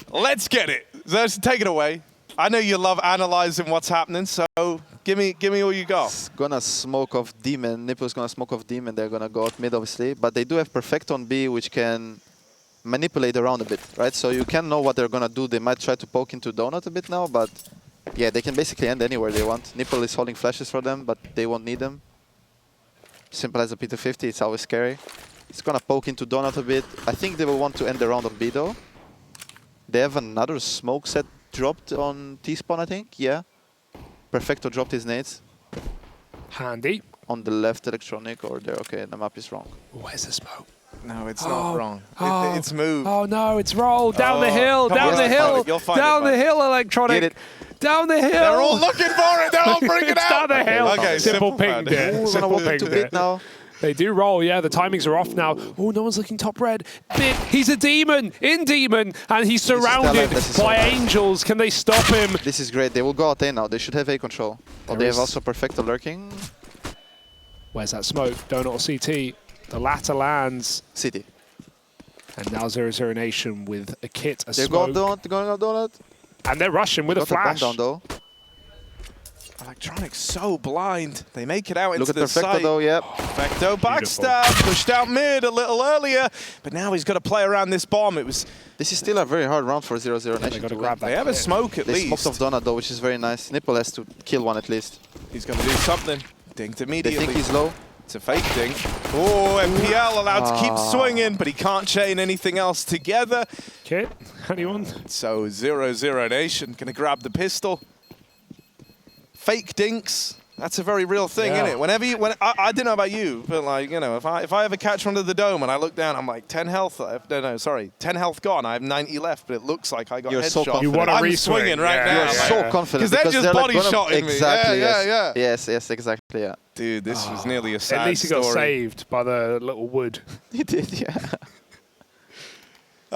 let's get it. Zershan, take it away. I know you love analyzing what's happening, so give me all you got. It's gonna smoke off Demon. Nipple's gonna smoke off Demon. They're gonna go out mid, obviously. But they do have Perfecto on B, which can manipulate around a bit, right? So you can know what they're gonna do. They might try to poke into Donut a bit now, but yeah, they can basically end anywhere they want. Nipple is holding flashes for them, but they won't need them. Simple as a P250, it's always scary. It's gonna poke into Donut a bit. I think they will want to end the round on B though. They have another smoke set dropped on T-spawn, I think. Yeah. Perfecto dropped his nades. Handy. On the left electronic or there. Okay, the map is wrong. Where's the smoke? No, it's not wrong. Oh, it's moved. Oh no, it's rolled down the hill, come down on, the hill, you'll find it, down the bud. hill, electronic. Get it. Down the hill. They're all looking for it. They're all bringing it It's out. down the hill. Okay, simple simple pinged man. it. Ooh, Simple gonna move pinged to it. bit now. They do roll, yeah. The timings are off now. Oh, no one's looking top red. Bit. He's a demon, in demon, and he's surrounded by angels. Can they stop him? This is great. They will go out A now. They should have A control. Oh, they have also Perfecto lurking. Where's that smoke? Donut or CT? The latter lands. City. And now 00Nation with a kit, a They're smoke. going out Donut. And they're rushing with a Got the flash. bomb down though. Electronic's so blind. They make it out Look into at the Perfecto site. though, yep. Perfecto backstab, pushed out mid a little earlier, but now he's got to play around this bomb. This is still a very hard round for 00Nation. They got to grab that. They have a smoke at They least. smoked off Donut though, which is very nice. Nipple has to kill one at least. He's going to do something. Dinked They immediately. think he's low. It's a fake dink. Oh, MPL allowed to keep swinging, but he can't chain anything else together. Kit, anyone? So 00Nation going to grab the pistol. Fake dinks. That's a very real thing, Yeah. isn't it? Whenever you, I don't know about you, but like, you know, if I ever catch one of the dome and I look down, I'm like 10 health. No, sorry, 10 health gone. I have 90 left, but it looks like I got You're so headshot. confident. You wanna I'm re-swing. swinging right Yeah, now. You're yeah, so yeah. confident. Because they're just like body gonna- shotting me. Exactly, Yeah. Yes, exactly, yeah. Dude, this was nearly a sad At least he got story. saved by the little wood. He did, yeah.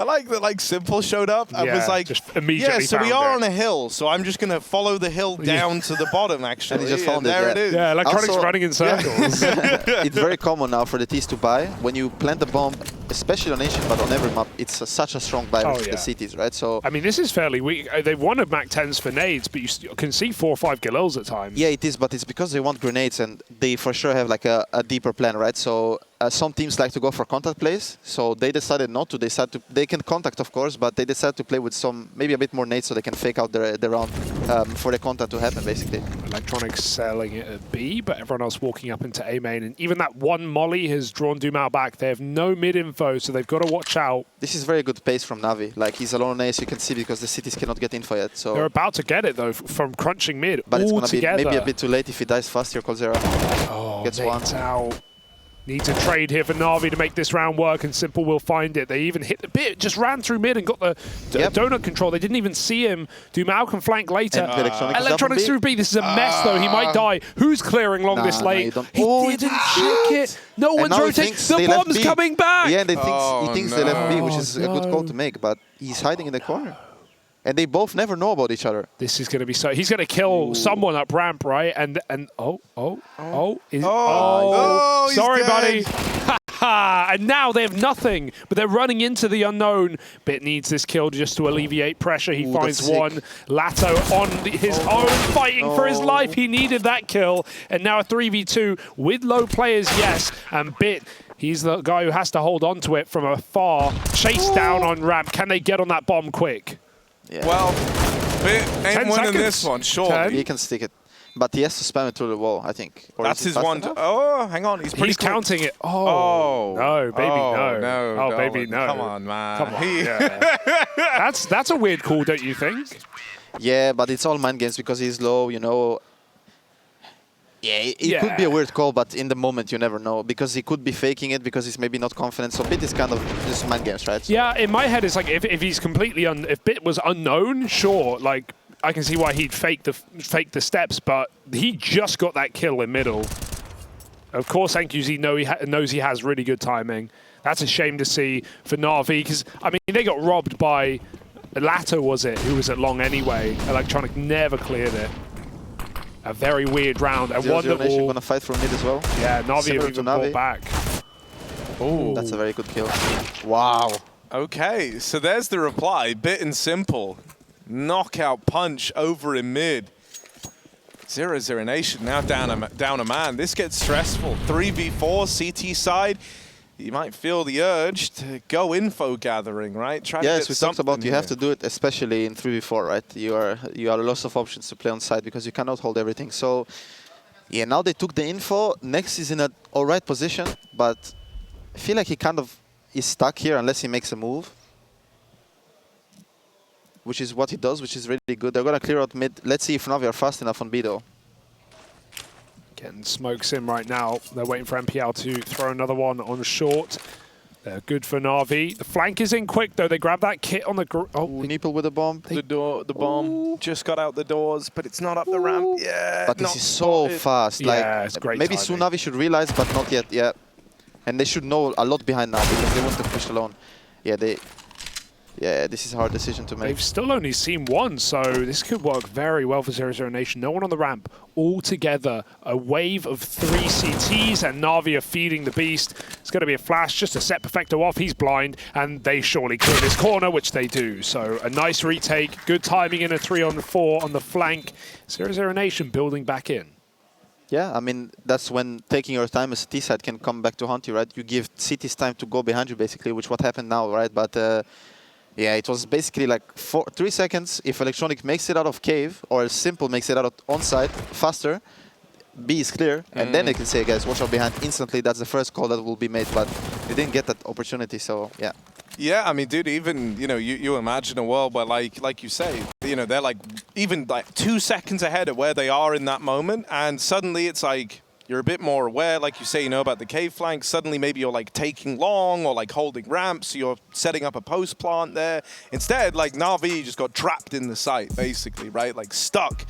I like that, like, Simple showed up and was like, just immediately yeah, so we found are it. on a hill, so I'm just going to follow the hill down to the bottom, actually. And he just found it, there yeah. it is. Yeah, Electronics Also- running in circles. It's very common now for the T's to buy. When you plant the bomb, especially on Nation, but on every map, it's such a strong buy with the cities, right? So I mean, this is fairly weak. They've won at Mac 10s for nades, but you can see 4 or 5 Galils at times. yeah, it is, but it's because they want grenades and they for sure have like a deeper plan, right? So some teams like to go for contact plays, so they decided not to. They can contact, of course, but they decided to play with some, maybe a bit more nades so they can fake out the round for the contact to happen, basically. Electronics selling it at B, but everyone else walking up into A main. And even that one molly has drawn Dumao back. They have no mid info, so they've got to watch out. This is very good pace from Navi. Like, he's alone on ace, you can see, because the cities cannot get info yet. So They're about to get it, though, from crunching mid. but it's all going to be together. maybe a bit too late if he dies fast here, coldzera. Oh, Gets nades one. out. Need to trade here for NaVi to make this round work, and Simple will find it. They even hit the bit, just ran through mid and got the donut control. They didn't even see him. Dumao can flank later. And Electronics is up on Electronics B. through B. This is a mess, though. He might die. Who's clearing long this Nah, late? you don't- He Oh, didn't shit. check it. No And one's now he rotating. thinks The they left bomb's B. coming back. Yeah, and he Oh, thinks they left B, which is a good no. call to make, but he's hiding in the corner. And they both never know about each other. This is going to be so. He's going to kill someone up ramp, right? And he's sorry, dead. buddy. And now they have nothing, but they're running into the unknown. Bit needs this kill just to alleviate pressure. He Ooh, finds that's sick. one. Lato on his own, fighting for his life. He needed that kill. And now a 3v2 with low players, yes. And Bit, he's the guy who has to hold on to it from afar. Chase down on ramp. Can they get on that bomb quick? Yeah. Well, Bit 10 ain't winning seconds. this one, sure. 10. He can stick it. But he has to spam it through the wall, I think. Or That's is it his fast one. enough? Oh, hang on. He's pretty He's quick. counting it. Oh. Oh, no, baby, no. No, Oh, baby, no. Come on, man. Come on. Yeah. That's a weird call, don't you think? Yeah, but it's all mind games because he's low, you know. Yeah, it could be a weird call, but in the moment you never know. Because he could be faking it because he's maybe not confident. So Bit is kind of just mind games, right? So Yeah, in my head, it's like if he's completely if Bit was unknown, sure, like I can see why he'd fake the steps, but he just got that kill in middle. Of course, NQZ knows he has really good timing. That's a shame to see for NaVi because I mean they got robbed by Lato, was it? Who was at long anyway? Electronic never cleared it. A very weird round. And one that 00Nation will, gonna fight from mid as well. yeah, NaVi Similar have to even brought Navi. back. Oh, That's a very good kill. Wow. Okay, so there's the reply. Bit and simple. Knockout punch over in mid. 00Nation now down a man. This gets stressful. 3v4 CT side. You might feel the urge to go info gathering, right? Try to Yes, get we talked about you something have to do it, especially in 3v4, right? You are lots of options to play on side because you cannot hold everything. So, yeah, now they took the info. Next is in an alright position, but I feel like he kind of is stuck here unless he makes a move. Which is what he does, which is really good. They're gonna clear out mid. Let's see if NaVi are fast enough on B though. getting smokes in right now. They're waiting for MPL to throw another one on short. They're good for NaVi. The flank is in quick though. They grab that kit on the Ooh, Nipple with a bomb. The bomb just got out the doors, but it's not up the ramp. Yeah, But this not is so spotted. fast. Yeah, Like it's great maybe timing. soon NaVi should realize, but not yet. Yeah, and they should know a lot behind now because they want to push alone. Yeah, this is a hard decision to make. They've still only seen one, so this could work very well for 00Nation. No one on the ramp, all together. A wave of 3 CTs, and NaVi are feeding the beast. It's going to be a flash just to set Perfecto off. He's blind, and they surely clear this corner, which they do. So a nice retake, good timing in a 3-on-4 on the flank. 00Nation building back in. Yeah, I mean, that's when taking your time as T side can come back to haunt you, right? You give cities time to go behind you, basically, which what happened now, right? But yeah, it was basically like 3 seconds. If Electronic makes it out of cave, or Simple makes it out of onside faster, B is clear, and then they can say, guys, watch out behind instantly. That's the first call that will be made, but they didn't get that opportunity, so yeah. Yeah, I mean, dude, even, you know, you imagine a world where, like you say, you know, they're like even like 2 seconds ahead of where they are in that moment, and suddenly it's like you're a bit more aware, like you say, you know, about the cave flank. Suddenly maybe you're like taking long or like holding ramps, so you're setting up a post plant there. Instead, like NaVi just got trapped in the site, basically, right? Like stuck,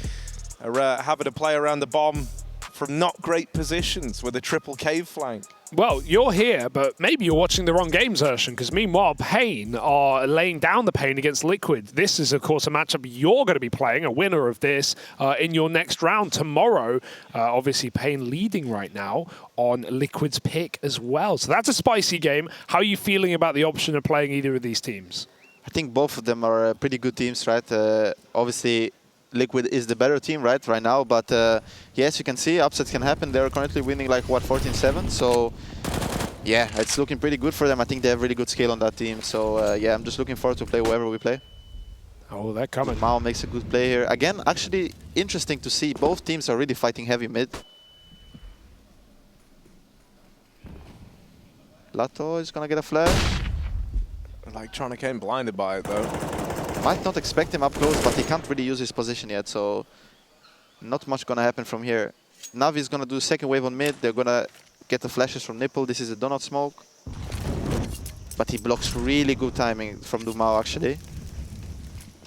having to play around the bomb from not great positions with a triple cave flank. Well, you're here, but maybe you're watching the wrong game, Zertian, because meanwhile, Pain are laying down the Pain against Liquid. This is, of course, a matchup you're going to be playing, a winner of this, in your next round tomorrow. Obviously, Pain leading right now on Liquid's pick as well. So that's a spicy game. How are you feeling about the option of playing either of these teams? I think both of them are pretty good teams, right? Obviously, Liquid is the better team right now, but yes, you can see upsets can happen. They're currently winning like, what, 14-7? So, yeah, it's looking pretty good for them. I think they have really good skill on that team. So, yeah, I'm just looking forward to play whoever we play. Oh, they're coming. Mao makes a good play here. Again, actually interesting to see. Both teams are really fighting heavy mid. Lato is going to get a flash. Like, trying to get blinded by it, though. Might not expect him up close, but he can't really use his position yet, so not much gonna happen from here. NaVi is gonna do a second wave on mid. They're gonna get the flashes from Nipple. This is a donut smoke. But he blocks really good timing from Dumao, actually.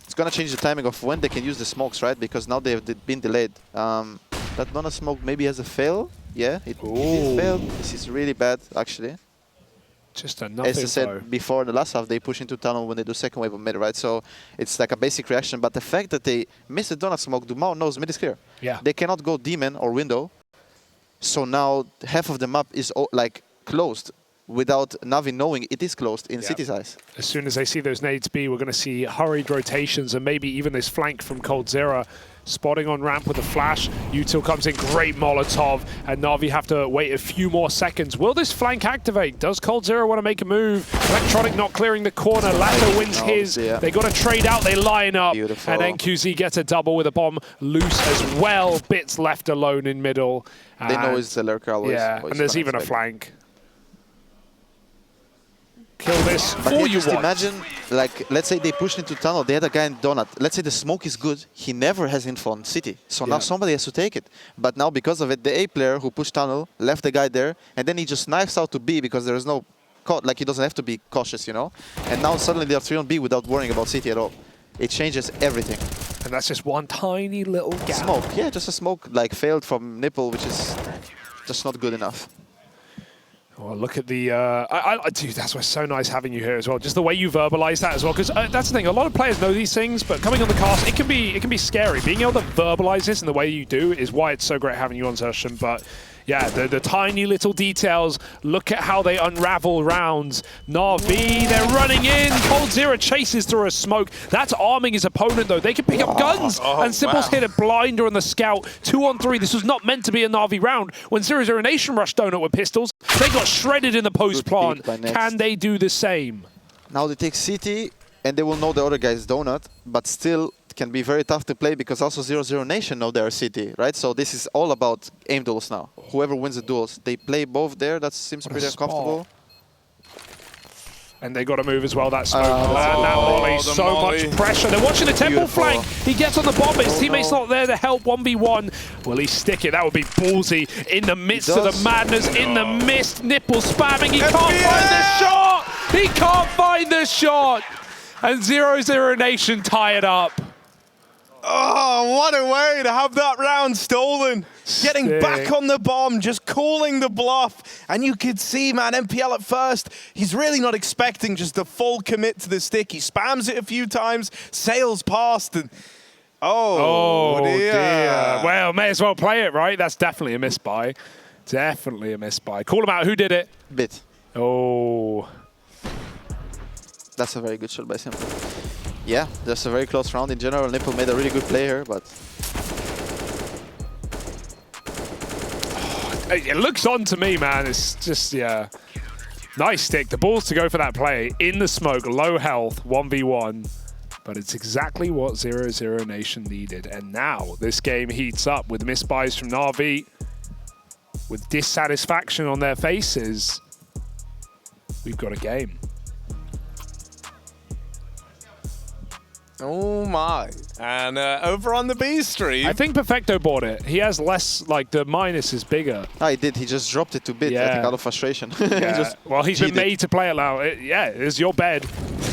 It's gonna change the timing of when they can use the smokes, right? Because now they've been delayed. That donut smoke maybe has a fail. Yeah, it failed. This is really bad, actually. Just nothing. As I said before, in the last half, they push into tunnel when they do second wave of mid, right? So it's like a basic reaction. But the fact that they miss the donut smoke, Dumao knows mid is clear. Yeah. They cannot go demon or window. So now half of the map is like closed without NaVi knowing it is closed in City's eyes. As soon as they see those nades B, we're going to see hurried rotations and maybe even this flank from coldzera. Spotting on ramp with a flash. Util comes in, great Molotov, and NaVi have to wait a few more seconds. Will this flank activate? Does coldzera want to make a move? Electronic not clearing the corner. Lato wins his. Yeah. They got to trade out, they line up. Beautiful. And NQZ gets a double with a bomb loose as well. Bits left alone in middle. They know it's the lurker always. Yeah, and there's even a flank. Kill this but for you just imagine, like, let's say they pushed into tunnel, they had a guy in donut. Let's say the smoke is good, he never has info on City. So now somebody has to take it. But now because of it, the A player who pushed tunnel left the guy there, and then he just knifes out to B because there is no, like he doesn't have to be cautious, you know? And now suddenly they are 3 on B without worrying about City at all. It changes everything. And that's just one tiny little gap. Smoke, yeah, just a smoke like failed from Nipple, which is just not good enough. Oh, look at the... dude, that's why it's so nice having you here as well. Just the way you verbalize that as well. Because that's the thing, a lot of players know these things, but coming on the cast, it can be scary. Being able to verbalize this in the way you do is why it's so great having you on session. But yeah, the tiny little details, look at how they unravel rounds. NaVi, they're running in. coldzera chases through a smoke. That's arming his opponent, though. They can pick up guns. And Simple's hit a blinder on the scout. 2 on 3. This was not meant to be a NaVi round. When 00Nation rushed Donut with pistols, they got shredded in the post plant. Can they do the same? Now they take City, and they will know the other guy's Donut, but still can be very tough to play because also 00Nation know their City, right? So this is all about aim duels now. Whoever wins the duels, they play both there. That seems pretty uncomfortable. And they got to move as well, that smoke. That Molly, so much pressure. They're watching the temple flank. He gets on the bomb, but his teammate's not there to help 1v1. Will he stick it? That would be ballsy. In the midst of the madness, in the mist, Nipple spamming. He can't find the shot! He can't find the shot! And 00Nation tie it up. Oh, what a way to have that round stolen. Getting back on the bomb, just calling the bluff. And you could see, man, MPL at first, he's really not expecting just the full commit to the stick. He spams it a few times, sails past, and oh dear. Well, may as well play it, right? That's definitely a misbuy. Definitely a misbuy. Call him out. Who did it? Bit. Oh. That's a very good shot by Simple. Yeah, just a very close round in general. Nipple made a really good play here, but... It looks on to me, man. It's just, yeah. Nice stick. The balls to go for that play. In the smoke, low health, 1v1. But it's exactly what 00Nation needed. And now this game heats up with misbuys from NaVi. With dissatisfaction on their faces. We've got a game. Oh my. And over on the B stream. I think Perfecto bought it. He has less, like the minus is bigger. Ah, he did. He just dropped it to Bit, I think, out of frustration. Yeah. Well, he's been made to play it now. Yeah, it's your bed.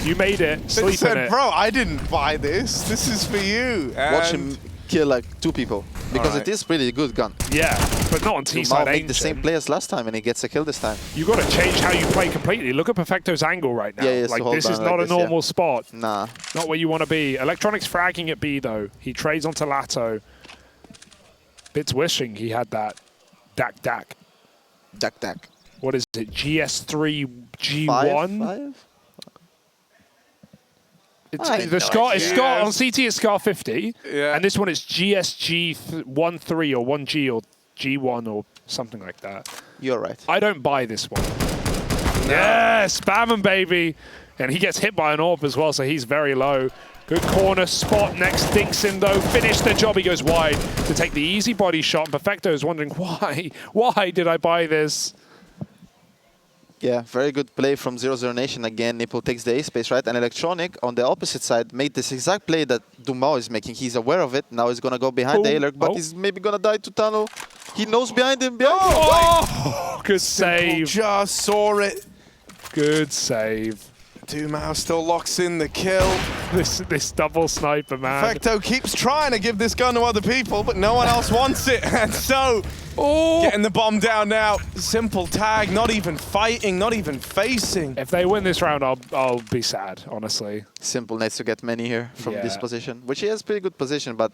You made it. Sleep said, in it. Bro, I didn't buy this. This is for you. And watch him kill like 2 people. Because it is really a good gun. Yeah. but not on T-side make the same Ancient. play as last time, and he gets a kill this time. You got to change how you play completely. Look at Perfecto's angle right now. Yeah, like so this is hold on not like a this, normal spot. Nah. Not where you want to be. Electronics fragging at B though. He trades onto Lato. Bits wishing he had that. Dak. Dak. What is it? GS3 G1? Five? It's I the know Scar it. is Scar on CT is Scar 50, Yeah. and this one is GSG 13 or 1G or G1 or something like that. You're right. I don't buy this one. Yeah, spam him, baby. And he gets hit by an AWP as well, so he's very low. Good corner spot next. Dixon, though, finished the job. He goes wide to take the easy body shot. And Perfecto is wondering, why? Why did I buy this? Yeah, very good play from 00Nation again. Nipple takes the A space, right? And Electronic, on the opposite side, made this exact play that Dumao is making. He's aware of it. Now he's going to go behind the A-lurk, but he's maybe going to die to tunnel. He knows behind him. Oh, good save. Just saw it. Good save. Dumao still locks in the kill. This double sniper, man. Perfecto keeps trying to give this gun to other people, but no one else wants it. And so, getting the bomb down now. Simple tag, not even fighting, not even facing. If they win this round, I'll be sad, honestly. Simple needs to get many here from this position, which he has pretty good position, but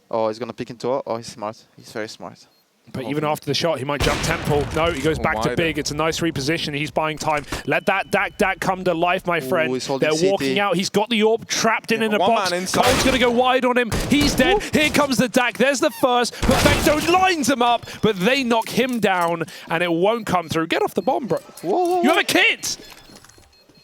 he's going to pick into Oh, he's smart. He's very smart. But even after the shot, he might jump temple. No, he goes back to big. It's a nice reposition. He's buying time. Let that Dak come to life, my friend. They're walking out. He's got the AWP trapped in a box. Cole's going to go wide on him. He's dead. Here comes the Dak. There's the first. Perfecto lines him up, but they knock him down, and it won't come through. Get off the bomb, bro. Whoa. You have a kit.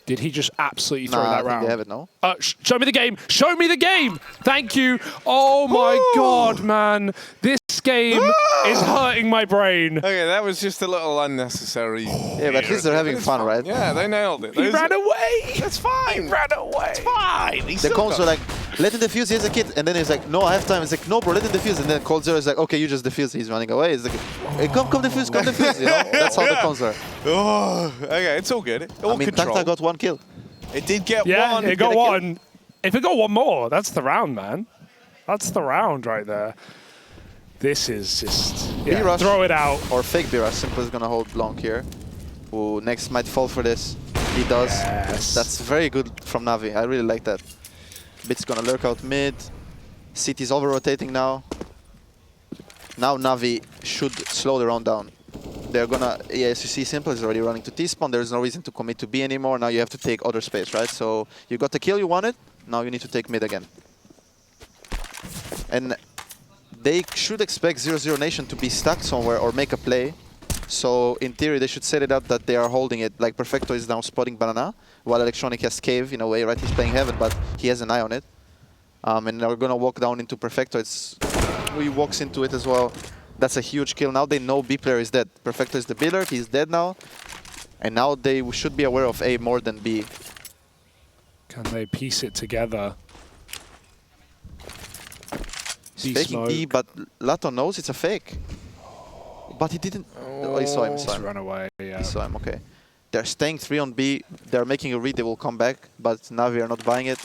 Did he just absolutely throw that round? They have it, no? Show me the game. Show me the game. Thank you. Oh, my God, man. This game is hurting my brain. Okay, that was just a little unnecessary. Yeah, but at least they're having fun, right? Yeah, they nailed it. He ran away. That's fine. He ran away. It's fine. The cones were like, let him defuse, he has a kit. And then he's like, no, I have time. He's like, no, bro, let him defuse. And then coldzera is like, okay, you just defuse. He's running away. He's like, hey, come defuse. You know? That's how the cones are. Oh, okay, it's all good. All control. Tanta got 1 kill. It did get one. Yeah, it got one. If it got one more, that's the round, man. That's the round right there. This is just... Yeah, throw it out. Or fake B-Rush. Simple is going to hold long here. Ooh, next might fall for this. He does. Yes. That's very good from NaVi. I really like that. Bit's going to lurk out mid. CT's over-rotating now. Now NaVi should slow the round down. They're gonna, as you see, Simple is already running to T-spawn. There's no reason to commit to B anymore. Now you have to take other space, right? So you got the kill you wanted. Now you need to take mid again. And they should expect 00Nation to be stuck somewhere or make a play. So in theory, they should set it up that they are holding it. Like Perfecto is now spotting Banana, while Electronic has Cave in a way, right? He's playing Heaven, but he has an eye on it. And they're gonna walk down into Perfecto. He walks into it as well. That's a huge kill. Now they know B player is dead. Perfecto is the builder. He's dead now. And now they should be aware of A more than B. Can they piece it together? He's faking B, but Lato knows it's a fake. But he didn't. Oh, he saw him. He's run away, yeah. He saw him, okay. They're staying 3 on B. They're making a read. They will come back. But NaVi are not buying it.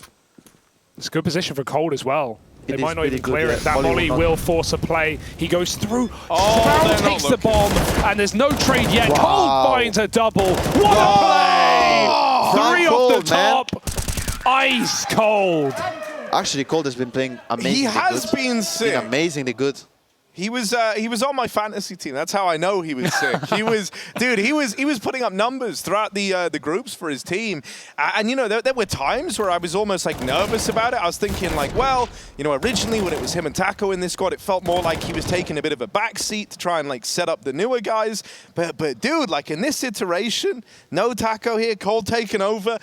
It's a good position for Cold as well. They might not even clear it. Yeah. That Molly will force a play. He goes through. Sprout takes the bomb, and there's no trade yet. Cold finds a double. What a play! 3 off the top. Ice cold. Actually, Cold has been playing amazingly He has good. been sick. Amazingly good. He was on my fantasy team. That's how I know he was sick. He was, dude. He was putting up numbers throughout the groups for his team. And you know, there were times where I was almost like nervous about it. I was thinking like, well, you know, originally when it was him and Taco in this squad, it felt more like he was taking a bit of a backseat to try and like set up the newer guys. But dude, like in this iteration, no Taco here, Cold taking over.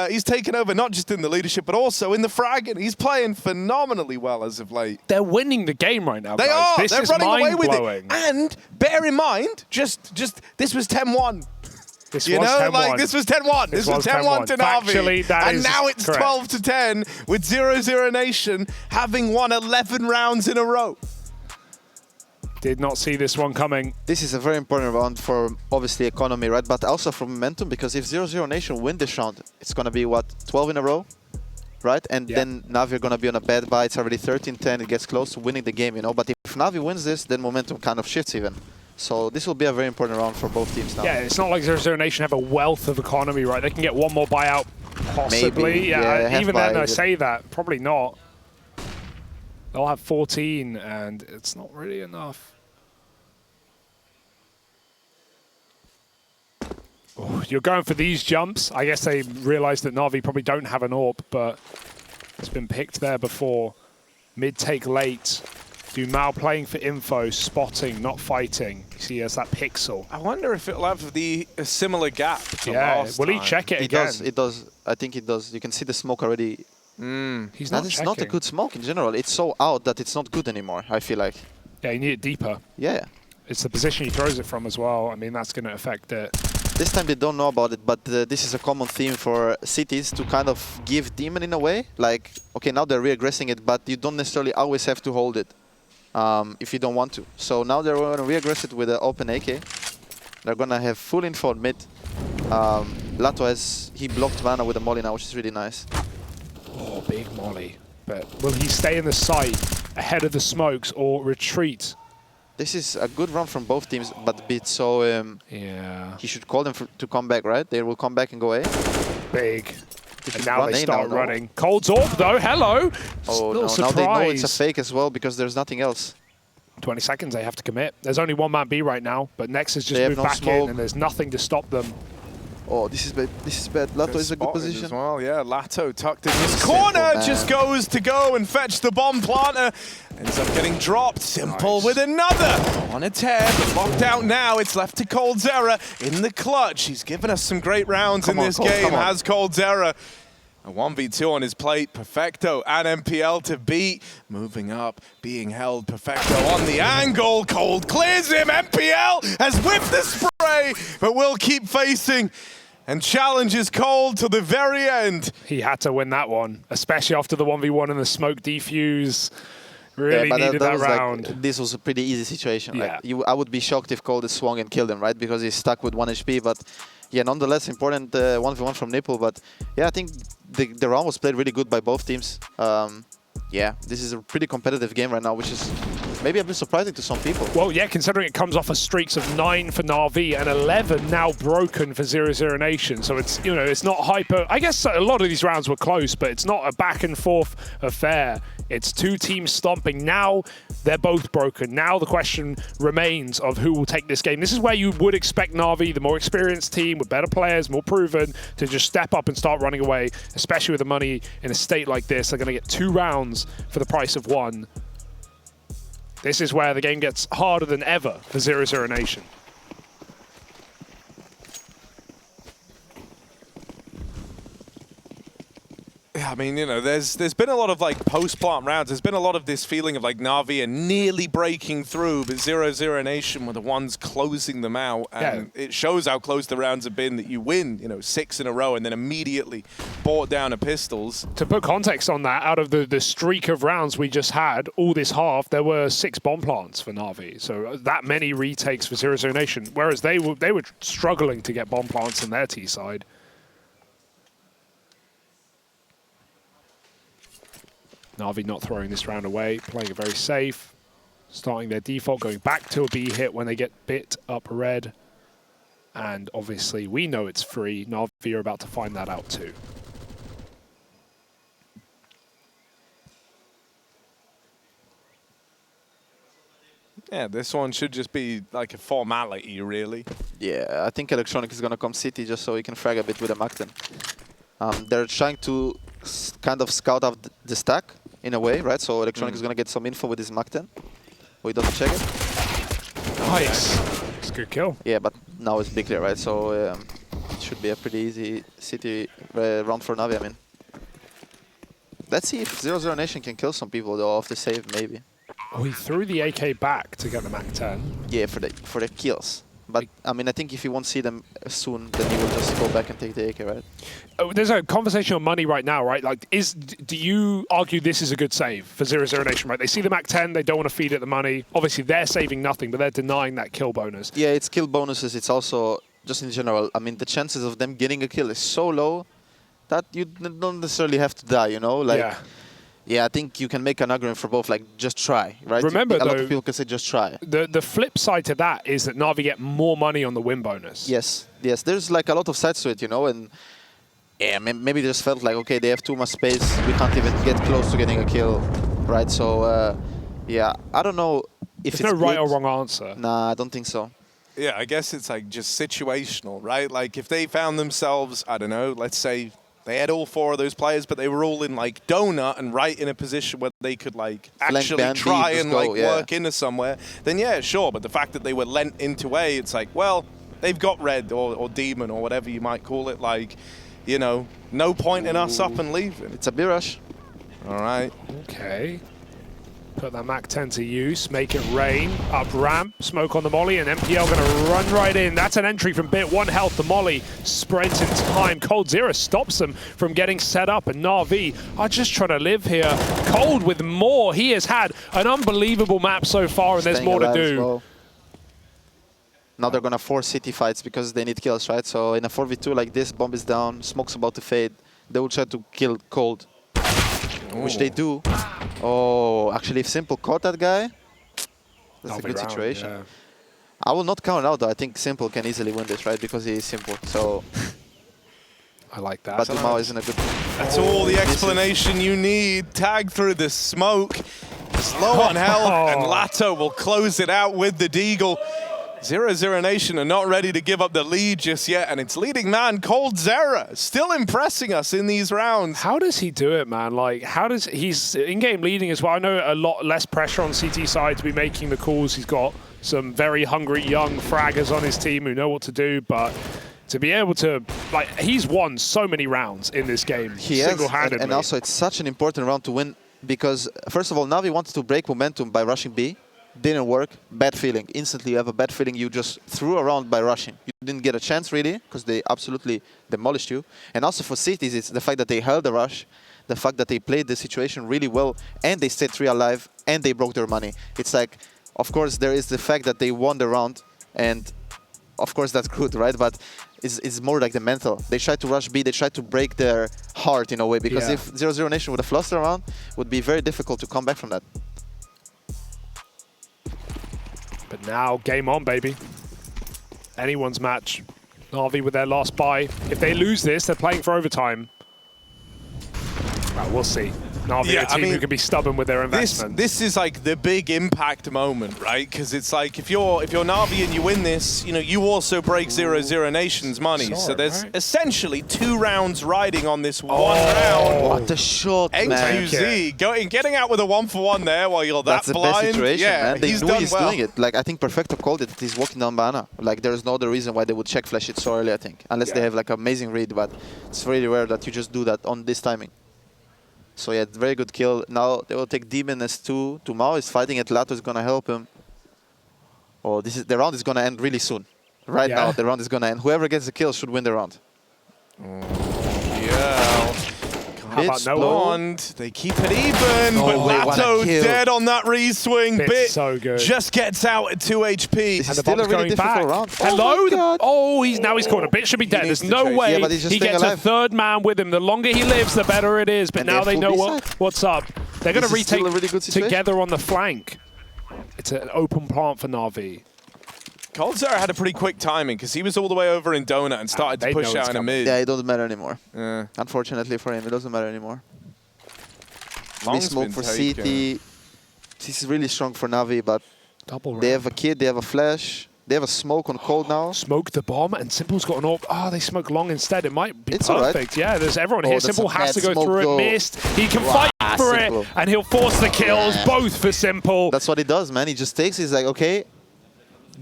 He's taken over not just in the leadership, but also in the fragging. He's playing phenomenally well as of late. They're winning the game right now, They guys. are. This They're is running away with mind-blowing. it. And bear in mind, just this was 10-1. This you was know, 10-1. like this was 10-1. This was 10-1 to Factually, NaVi. And now it's 12-10 with 00Nation having won 11 rounds in a row. Did not see this one coming. This is a very important round for obviously economy, right? But also for momentum, because if 00Nation win this round, it's gonna be what, 12 in a row, right? And then NaVi are going to be on a bad buy. It's already 13-10. It gets close to winning the game, you know. But if NaVi wins this, then momentum kind of shifts even. So this will be a very important round for both teams now. Yeah, it's not like 00Nation have a wealth of economy, right? They can get one more buyout, possibly. Maybe. Yeah, even then, I buy, say that. Probably not. They'll have 14, and it's not really enough. Oh, you're going for these jumps. I guess they realized that NaVi probably don't have an AWP, but it's been picked there before. Mid take late. Dumal playing for info, spotting, not fighting. You see, there's that pixel. I wonder if it'll have a similar gap to Yeah, last will he time. check it It again? does. It does. I think it does. You can see the smoke already. He's not It's checking. not a good smoke in general. It's so out that it's not good anymore, I feel like. Yeah, you need it deeper. Yeah. It's the position he throws it from as well. I mean, that's going to affect it. This time they don't know about it, but this is a common theme for cities to kind of give Demon in a way. Like, okay, now they're re-aggressing it, but you don't necessarily always have to hold it if you don't want to. So now they're going to re-aggress it with an open AK. They're going to have full info on mid. Lato he blocked Mana with a molly now, which is really nice. Oh, big molly. But will he stay in the site ahead of the smokes or retreat? This is a good run from both teams, but a bit so... Yeah. he should call them to come back, right? They will come back and go A. Big. should And now run they A start now, no? running. Cold's off though, hello! Oh Little no, surprise. now they know it's a fake as well because there's nothing else. 20 seconds they have to commit. There's only one man B right now, but Nex has just They have moved no back smoke. in and there's nothing to stop them. Oh, this is bad. This is bad. Lato is a good Spotted position. as well, yeah. Lato tucked in his corner, man. just goes to go and fetch the bomb planter. Ends up getting dropped. Simple with another. On a tear, but locked out now. It's left to coldzera in the clutch. He's given us some great rounds in this Cole, game, come on. has coldzera. A 1v2 on his plate, Perfecto and MPL to beat. Moving up, being held, Perfecto on the angle. Cold clears him, MPL has whipped the spray, but will keep facing and challenges Cold to the very end. He had to win that one, especially after the 1v1 and the smoke defuse. Really but needed that was round. Like, this was a pretty easy situation. Yeah. Like, I would be shocked if Cold swung and killed him, right? Because he's stuck with 1 HP. But yeah, nonetheless, important 1v1 from Nipple. But yeah, I think the round was played really good by both teams. Yeah, this is a pretty competitive game right now, which is maybe a bit surprising to some people. Well, yeah, considering it comes off of streaks of 9 for NaVi and 11 now broken for 00Nation. So it's, you know, it's not hyper. I guess a lot of these rounds were close, but it's not a back and forth affair. It's two teams stomping. Now they're both broken. Now the question remains of who will take this game. This is where you would expect NaVi, the more experienced team with better players, more proven, to just step up and start running away, especially with the money in a state like this. They're going to get 2 rounds for the price of 1. This is where the game gets harder than ever for 00Nation. Yeah, I mean, you know, there's been a lot of like post-plant rounds. There's been a lot of this feeling of like NaVi are nearly breaking through, but 00Nation were the ones closing them out. And it shows how close the rounds have been that you win, you know, 6 in a row and then immediately bought down a pistols. To put context on that, out of the streak of rounds we just had, all this half, there were 6 bomb plants for NaVi. So that many retakes for 00Nation, whereas they were struggling to get bomb plants on their T side. NaVi not throwing this round away, playing it very safe. Starting their default, going back to a B hit when they get bit up red. And obviously, we know it's free. NaVi are about to find that out too. Yeah, this one should just be like a formality, really. Yeah, I think Electronic is going to come City just so he can frag a bit with a Macten. They're trying to kind of scout out the stack in a way, right? So Electronic is going to get some info with his Macten. He doesn't check it. Nice. It's a good kill. Yeah, but now it's big clear, right? So it should be a pretty easy City round for NaVi, I mean. Let's see if 00Nation can kill some people though off the save, maybe. Oh, he threw the AK back to get the Mac 10. Yeah, for the kills. But I mean, I think if he won't see them soon, then he will just go back and take the AK, right? Oh, there's a conversation on money right now, right? Like, do you argue this is a good save for 00Nation, right? They see the Mac 10, they don't want to feed it the money. Obviously, they're saving nothing, but they're denying that kill bonus. Yeah, it's kill bonuses. It's also, just in general, I mean, the chances of them getting a kill is so low that you don't necessarily have to die, you know? Like, yeah, I think you can make an argument for both, like, just try, right? Remember, a lot of people can say just try. The flip side to that is that NaVi get more money on the win bonus. Yes, yes. There's like a lot of sides to it, you know, and yeah, maybe they just felt like, okay, they have too much space. We can't even get close to getting a kill, right? So, yeah, I don't know if There's it's no right good. or wrong answer. Nah, I don't think so. Yeah, I guess it's like just situational, right? Like if they found themselves, I don't know, let's say they had all 4 of those players, but they were all in like donut and right in a position where they could like actually try and like work into somewhere, then yeah, sure. But the fact that they were lent into A, it's like, well, they've got red or demon or whatever you might call it. Like, you know, no point in us up and leaving. It's a B-rush. All right. Okay. Put that Mac 10 to use, make it rain, up ramp, smoke on the molly, and MPL going to run right in. That's an entry from Bit, 1 health, the molly spreads in time. coldzera stops them from getting set up, and NaVi are just trying to live here. Cold with more. He has had an unbelievable map so far, and there's more to do. Well. Now they're going to force city fights because they need kills, right? So in a 4v2 like this, bomb is down, smoke's about to fade. They will try to kill Cold, which they do. Oh, actually, if Simple caught that guy, that's a good situation. Yeah. I will not count out, though. I think Simple can easily win this, right? Because he is Simple. So I like that. But Dumao isn't a good... That's all the explanation you need. Tag through the smoke. He's low on health, and Lato will close it out with the deagle. 00Nation are not ready to give up the lead just yet, and it's leading man coldzera still impressing us in these rounds. How does he do it, man? Like, how does he's in-game leading as well? I know a lot less pressure on CT side to be making the calls. He's got some very hungry young fraggers on his team who know what to do, but to be able to, like, he's won so many rounds in this game single-handedly. And also it's such an important round to win because, first of all, NaVi wanted to break momentum by rushing B. Didn't work. Bad feeling. Instantly you have a bad feeling. You just threw around by rushing. You didn't get a chance really because they absolutely demolished you. And also for cities, it's the fact that they held the rush, the fact that they played the situation really well, and they stayed 3 alive, and they broke their money. It's like, of course, there is the fact that they won the round, and of course that's good, right? But it's more like the mental. They tried to rush B. They tried to break their heart in a way because if 00Nation would have lost the round, it would be very difficult to come back from that. But now, game on, baby. Anyone's match. NaVi with their last buy. If they lose this, they're playing for overtime. Well, we'll see. NaVi, a team who can be stubborn with their investment. This is like the big impact moment, right? Because it's like if you're NaVi and you win this, you know, you also break 00Nation's money. So there's essentially 2 rounds riding on this 1 round. What a shot, man. A2Z getting out with a 1-for-1 there while you're that blind. That's the best situation, man. They knew he's doing it. Like, I think Perfecto called it. He's walking down banana. Like, there's no other reason why they would check flash it so early, I think. Unless they have like amazing read, but it's really rare that you just do that on this timing. So yeah, very good kill. Now they will take Demon as 2. Dumao is fighting it. Lato is gonna help him. Oh, the round is gonna end really soon. Right now, the round is gonna end. Whoever gets the kill should win the round. Yeah. How about no Blonde. They keep it even, but Lato's dead on that re-swing. Bit so good. Just gets out at 2 HP. This is still a really difficult round. Hello? Oh, now he's caught. A Bit should be dead. There's no way he gets a 3rd man with him. The longer he lives, the better it is. But and now they know what's up. They're going to retake really together on the flank. It's an open plant for NaVi. coldzera had a pretty quick timing because he was all the way over in Donut and started to push out in a mid. Yeah, it doesn't matter anymore. Unfortunately for him, it doesn't matter anymore. Smoke for CT. This is really strong for NaVi, but they have a kid, they have a flash, they have a smoke on Cold now. Smoke the bomb, and Simple's got an AWP. Oh, they smoke long instead. It might be perfect. Right. Yeah, there's everyone here. Simple has to go through it. Missed. He can fight for it, and he'll force the kills, both for Simple. That's what he does, man. He just takes it. He's like, okay,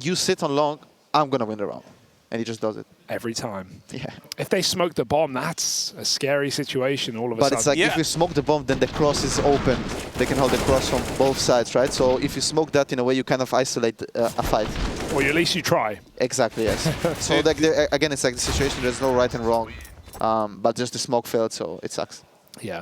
you sit on long, I'm going to win the round. And he just does it. Every time. Yeah. If they smoke the bomb, that's a scary situation all of a sudden. But it's like if you smoke the bomb, then the cross is open. They can hold the cross from both sides, right? So if you smoke that in a way, you kind of isolate a fight. Or at least you try. Exactly, yes. So like again, it's like the situation, there's no right and wrong. But just the smoke failed, so it sucks. Yeah.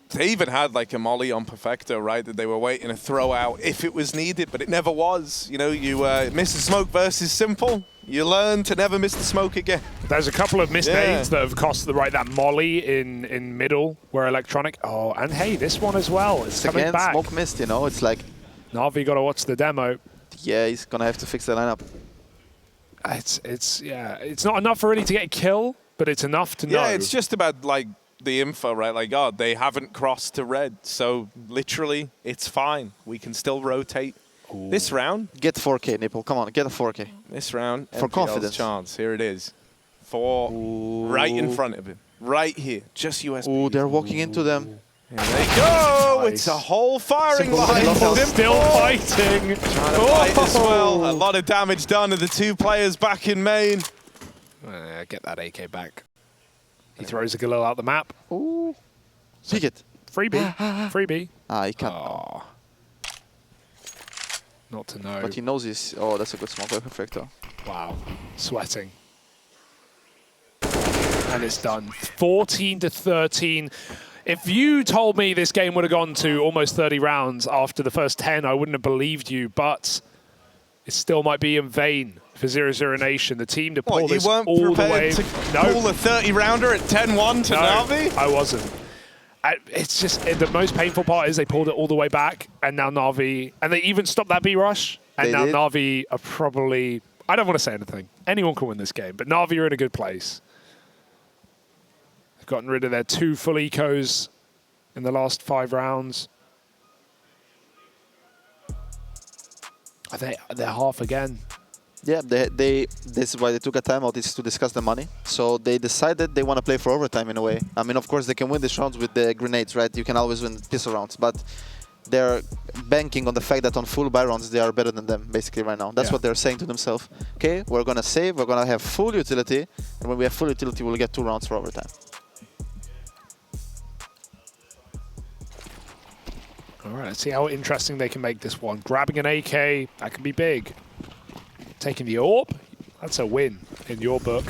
They even had like a molly on Perfecto, right, that they were waiting to throw out if it was needed, but it never was. You know, you miss a smoke versus Simple. You learn to never miss the smoke again. There's a couple of missed nades that have cost the right that molly in middle where electronic. Oh, and hey, this one as well. It's coming again, back. smoke missed, you know. It's like NaVi got to watch the demo. yeah, he's gonna have to fix the lineup. It's not enough really to get a kill, but it's enough to know. Yeah, it's just about like the info, right? Like, oh, they haven't crossed to red, so literally it's fine. We can still rotate. Ooh. This round. Get 4K, Nipple. Come on, get a 4K. This round. For MPL's confidence. Chance. Here it is. Right in front of him. Right here. Just USB. Ooh, they're walking into them. Here they go. Nice. It's a whole firing Simple line. Still fighting. Trying to fight as well. A lot of damage done to the two players back in main. Get that AK back. He throws a Galil out the map. Ooh. Pick it. Freebie. Freebie. Ah, he can't. Oh. Not to know. But he knows he's... Oh, that's a good smoke by Perfecto. Wow. Sweating. And it's done. 14-13. If you told me this game would have gone to almost 30 rounds after the first 10, I wouldn't have believed you, but it still might be in vain for 00Nation, the team to pull this all the way. You weren't prepared to pull a 30-rounder at 10-1 to NaVi? I wasn't. It's just the most painful part is they pulled it all the way back, and now NaVi, and they even stopped that B rush, and now NaVi are probably, I don't want to say anything. Anyone can win this game, but NaVi are in a good place. They've gotten rid of their 2 full ecos in the last 5 rounds. They're half again. Yeah, this is why they took a timeout, is to discuss the money. So they decided they want to play for overtime in a way. I mean, of course, they can win these rounds with the grenades, right? You can always win pistol rounds, but they're banking on the fact that on full buy rounds, they are better than them, basically, right now. That's what they're saying to themselves. Okay, we're going to save, we're going to have full utility, and when we have full utility, we'll get 2 rounds for overtime. All right, let's see how interesting they can make this one. Grabbing an AK, that can be big. Taking the AWP, that's a win in your book.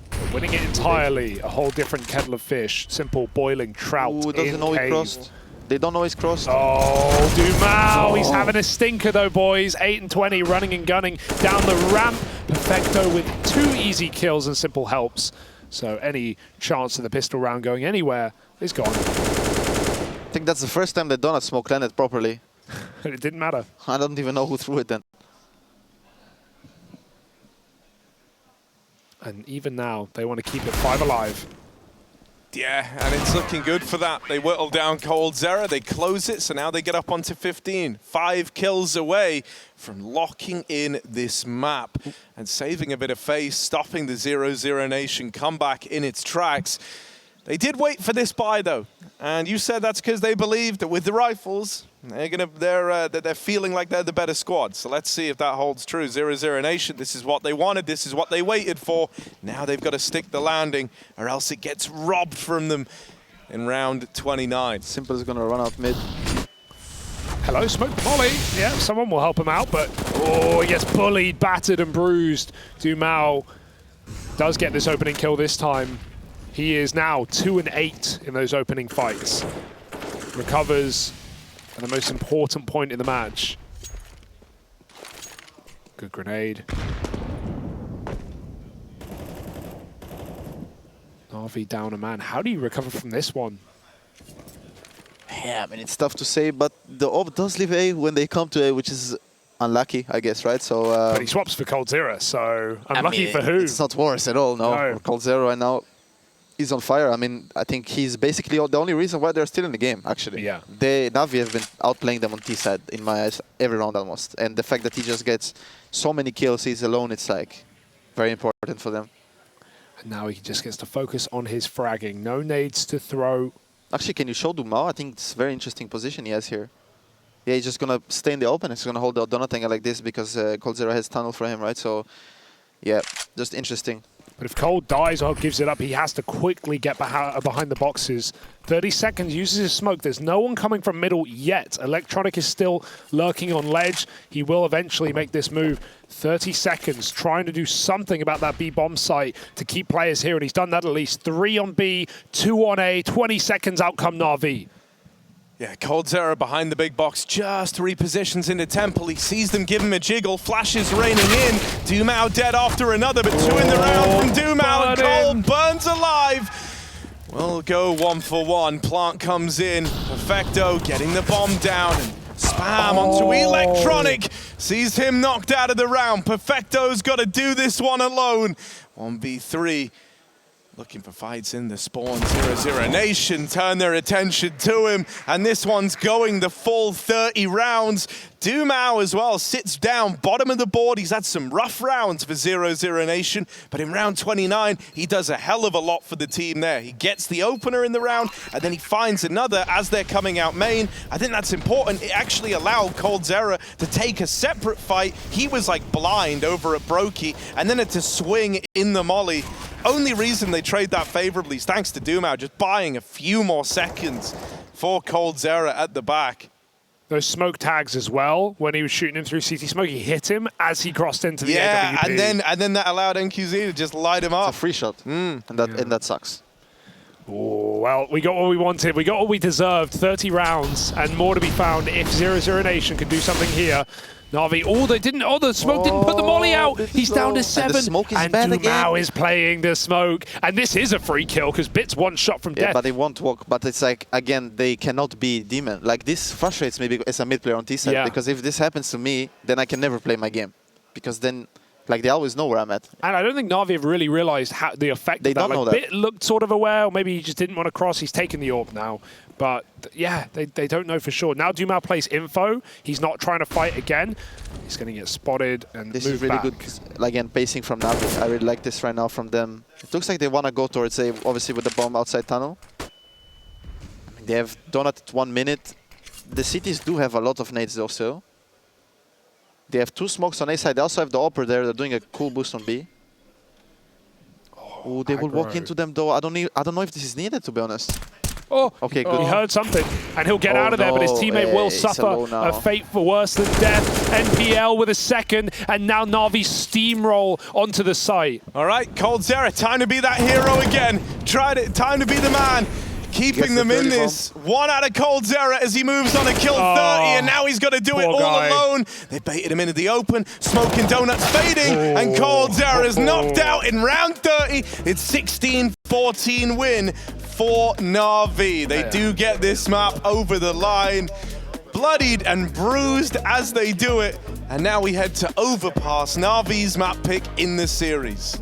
But winning it entirely, a whole different kettle of fish. Simple boiling trout. Ooh, doesn't know he crossed. They don't know he's crossed. Oh, Dumal, he's having a stinker though, boys. 8 and 20, running and gunning down the ramp. Perfecto with 2 easy kills and Simple helps. So any chance of the pistol round going anywhere is gone. I think that's the first time they've done a smoke landed properly. It didn't matter. I don't even know who threw it then. And even now, they want to keep it 5 alive. Yeah, and it's looking good for that. They whittle down coldzera, they close it, so now they get up onto 15. 5 kills away from locking in this map and saving a bit of face, stopping the 00Nation comeback in its tracks. They did wait for this buy though, and you said that's because they believe that with the rifles, they're feeling like they're the better squad. So let's see if that holds true. 00Nation, this is what they wanted, this is what they waited for. Now they've got to stick the landing, or else it gets robbed from them in round 29. Simple is gonna run out mid. Hello, smoke the molly. Yeah, someone will help him out, but oh, he gets bullied, battered and bruised. Dumal does get this opening kill this time. He is now 2 and 8 in those opening fights. Recovers at the most important point in the match. Good grenade. NaVi down a man. How do you recover from this one? Yeah, I mean, it's tough to say, but the AWP does leave A when they come to A, which is unlucky, I guess, right? So, but he swaps for coldzera, so unlucky for who? It's not worse at all, no. coldzera right now is on fire. I mean, I think he's basically the only reason why they're still in the game, actually. Yeah. NaVi have been outplaying them on T side, in my eyes, every round almost. And the fact that he just gets so many kills, he's alone, it's like very important for them. And now he just gets to focus on his fragging. No nades to throw. Actually, can you show Dumal? I think it's a very interesting position he has here. Yeah, he's just going to stay in the open. He's going to hold the donut angle like this because coldzera has tunnel for him, right? So, yeah, just interesting. But if Cold dies or gives it up, he has to quickly get behind the boxes. 30 seconds, uses his smoke. There's no one coming from middle yet. Electronic is still lurking on ledge. He will eventually make this move. 30 seconds, trying to do something about that B bomb site to keep players here, and he's done that at least. 3 on B, 2 on A, 20 seconds, out come NaVi. Yeah, coldzera behind the big box, just repositions into Temple. He sees them give him a jiggle, flashes raining in. Dumao dead after another, but 2 in the round from Dumao, and Cole burns alive. We'll go 1 for 1. Plant comes in. Perfecto getting the bomb down and spam onto Electronic. Sees him knocked out of the round. Perfecto's got to do this one alone. 1v3. Looking for fights in the spawn. 00Nation turn their attention to him, and this one's going the full 30 rounds. Dumao as well sits down, bottom of the board. He's had some rough rounds for 00Nation, but in round 29, he does a hell of a lot for the team there. He gets the opener in the round, and then he finds another as they're coming out main. I think that's important. It actually allowed coldzera to take a separate fight. He was like blind over at Brokey, and then had to swing in the molly. Only reason they trade that favorably is thanks to Dumao just buying a few more seconds for coldzera at the back. Those smoke tags as well, when he was shooting him through CT smoke, he hit him as he crossed into the AWP. and then that allowed NQZ to just light him up. It's a free shot, and that sucks. Oh, well, we got what we wanted. We got what we deserved. 30 rounds and more to be found if 00Nation can do something here. NaVi, the smoke didn't put the molly out. He's down to 7. And the smoke is and bad Dumao again. is playing the smoke. And this is a free kill because Bit's 1 shot from death. But they won't walk. But it's like, again, they cannot be demon. Like, this frustrates me as a mid player on T-side. Because if this happens to me, then I can never play my game. Because then, like, they always know where I'm at. And I don't think NaVi have really realized how the effect They of that. don't know that. Bit looked sort of aware, or maybe he just didn't want to cross. He's taken the AWP now. But yeah, they don't know for sure. Now Dumao plays info. He's not trying to fight again. He's going to get spotted and This move is really back. good, again, pacing from NaVi. I really like this right now from them. It looks like they want to go towards A, obviously with the bomb outside tunnel. I mean, they have Donut at 1 minute. The cities do have a lot of nades also. They have 2 smokes on A side. They also have the Opera there. They're doing a cool boost on B. Oh, they will walk into them though. I don't know if this is needed, to be honest. Oh, okay, good. He heard something, and he'll get out of there, but his teammate will suffer a fate for worse than death. NPL with a second, and now NaVi steamroll onto the site. All right, coldzera, time to be that hero again. Time to be the man. Keeping them in this. 1 out of coldzera as he moves on to kill 30, and now he's got to do it all alone. They baited him into the open. Smoking Donuts fading, and coldzera is knocked out in round 30. It's 16-14 win for NaVi. They do get this map over the line. Bloodied and bruised as they do it. And now we head to Overpass, NaVi's map pick in the series.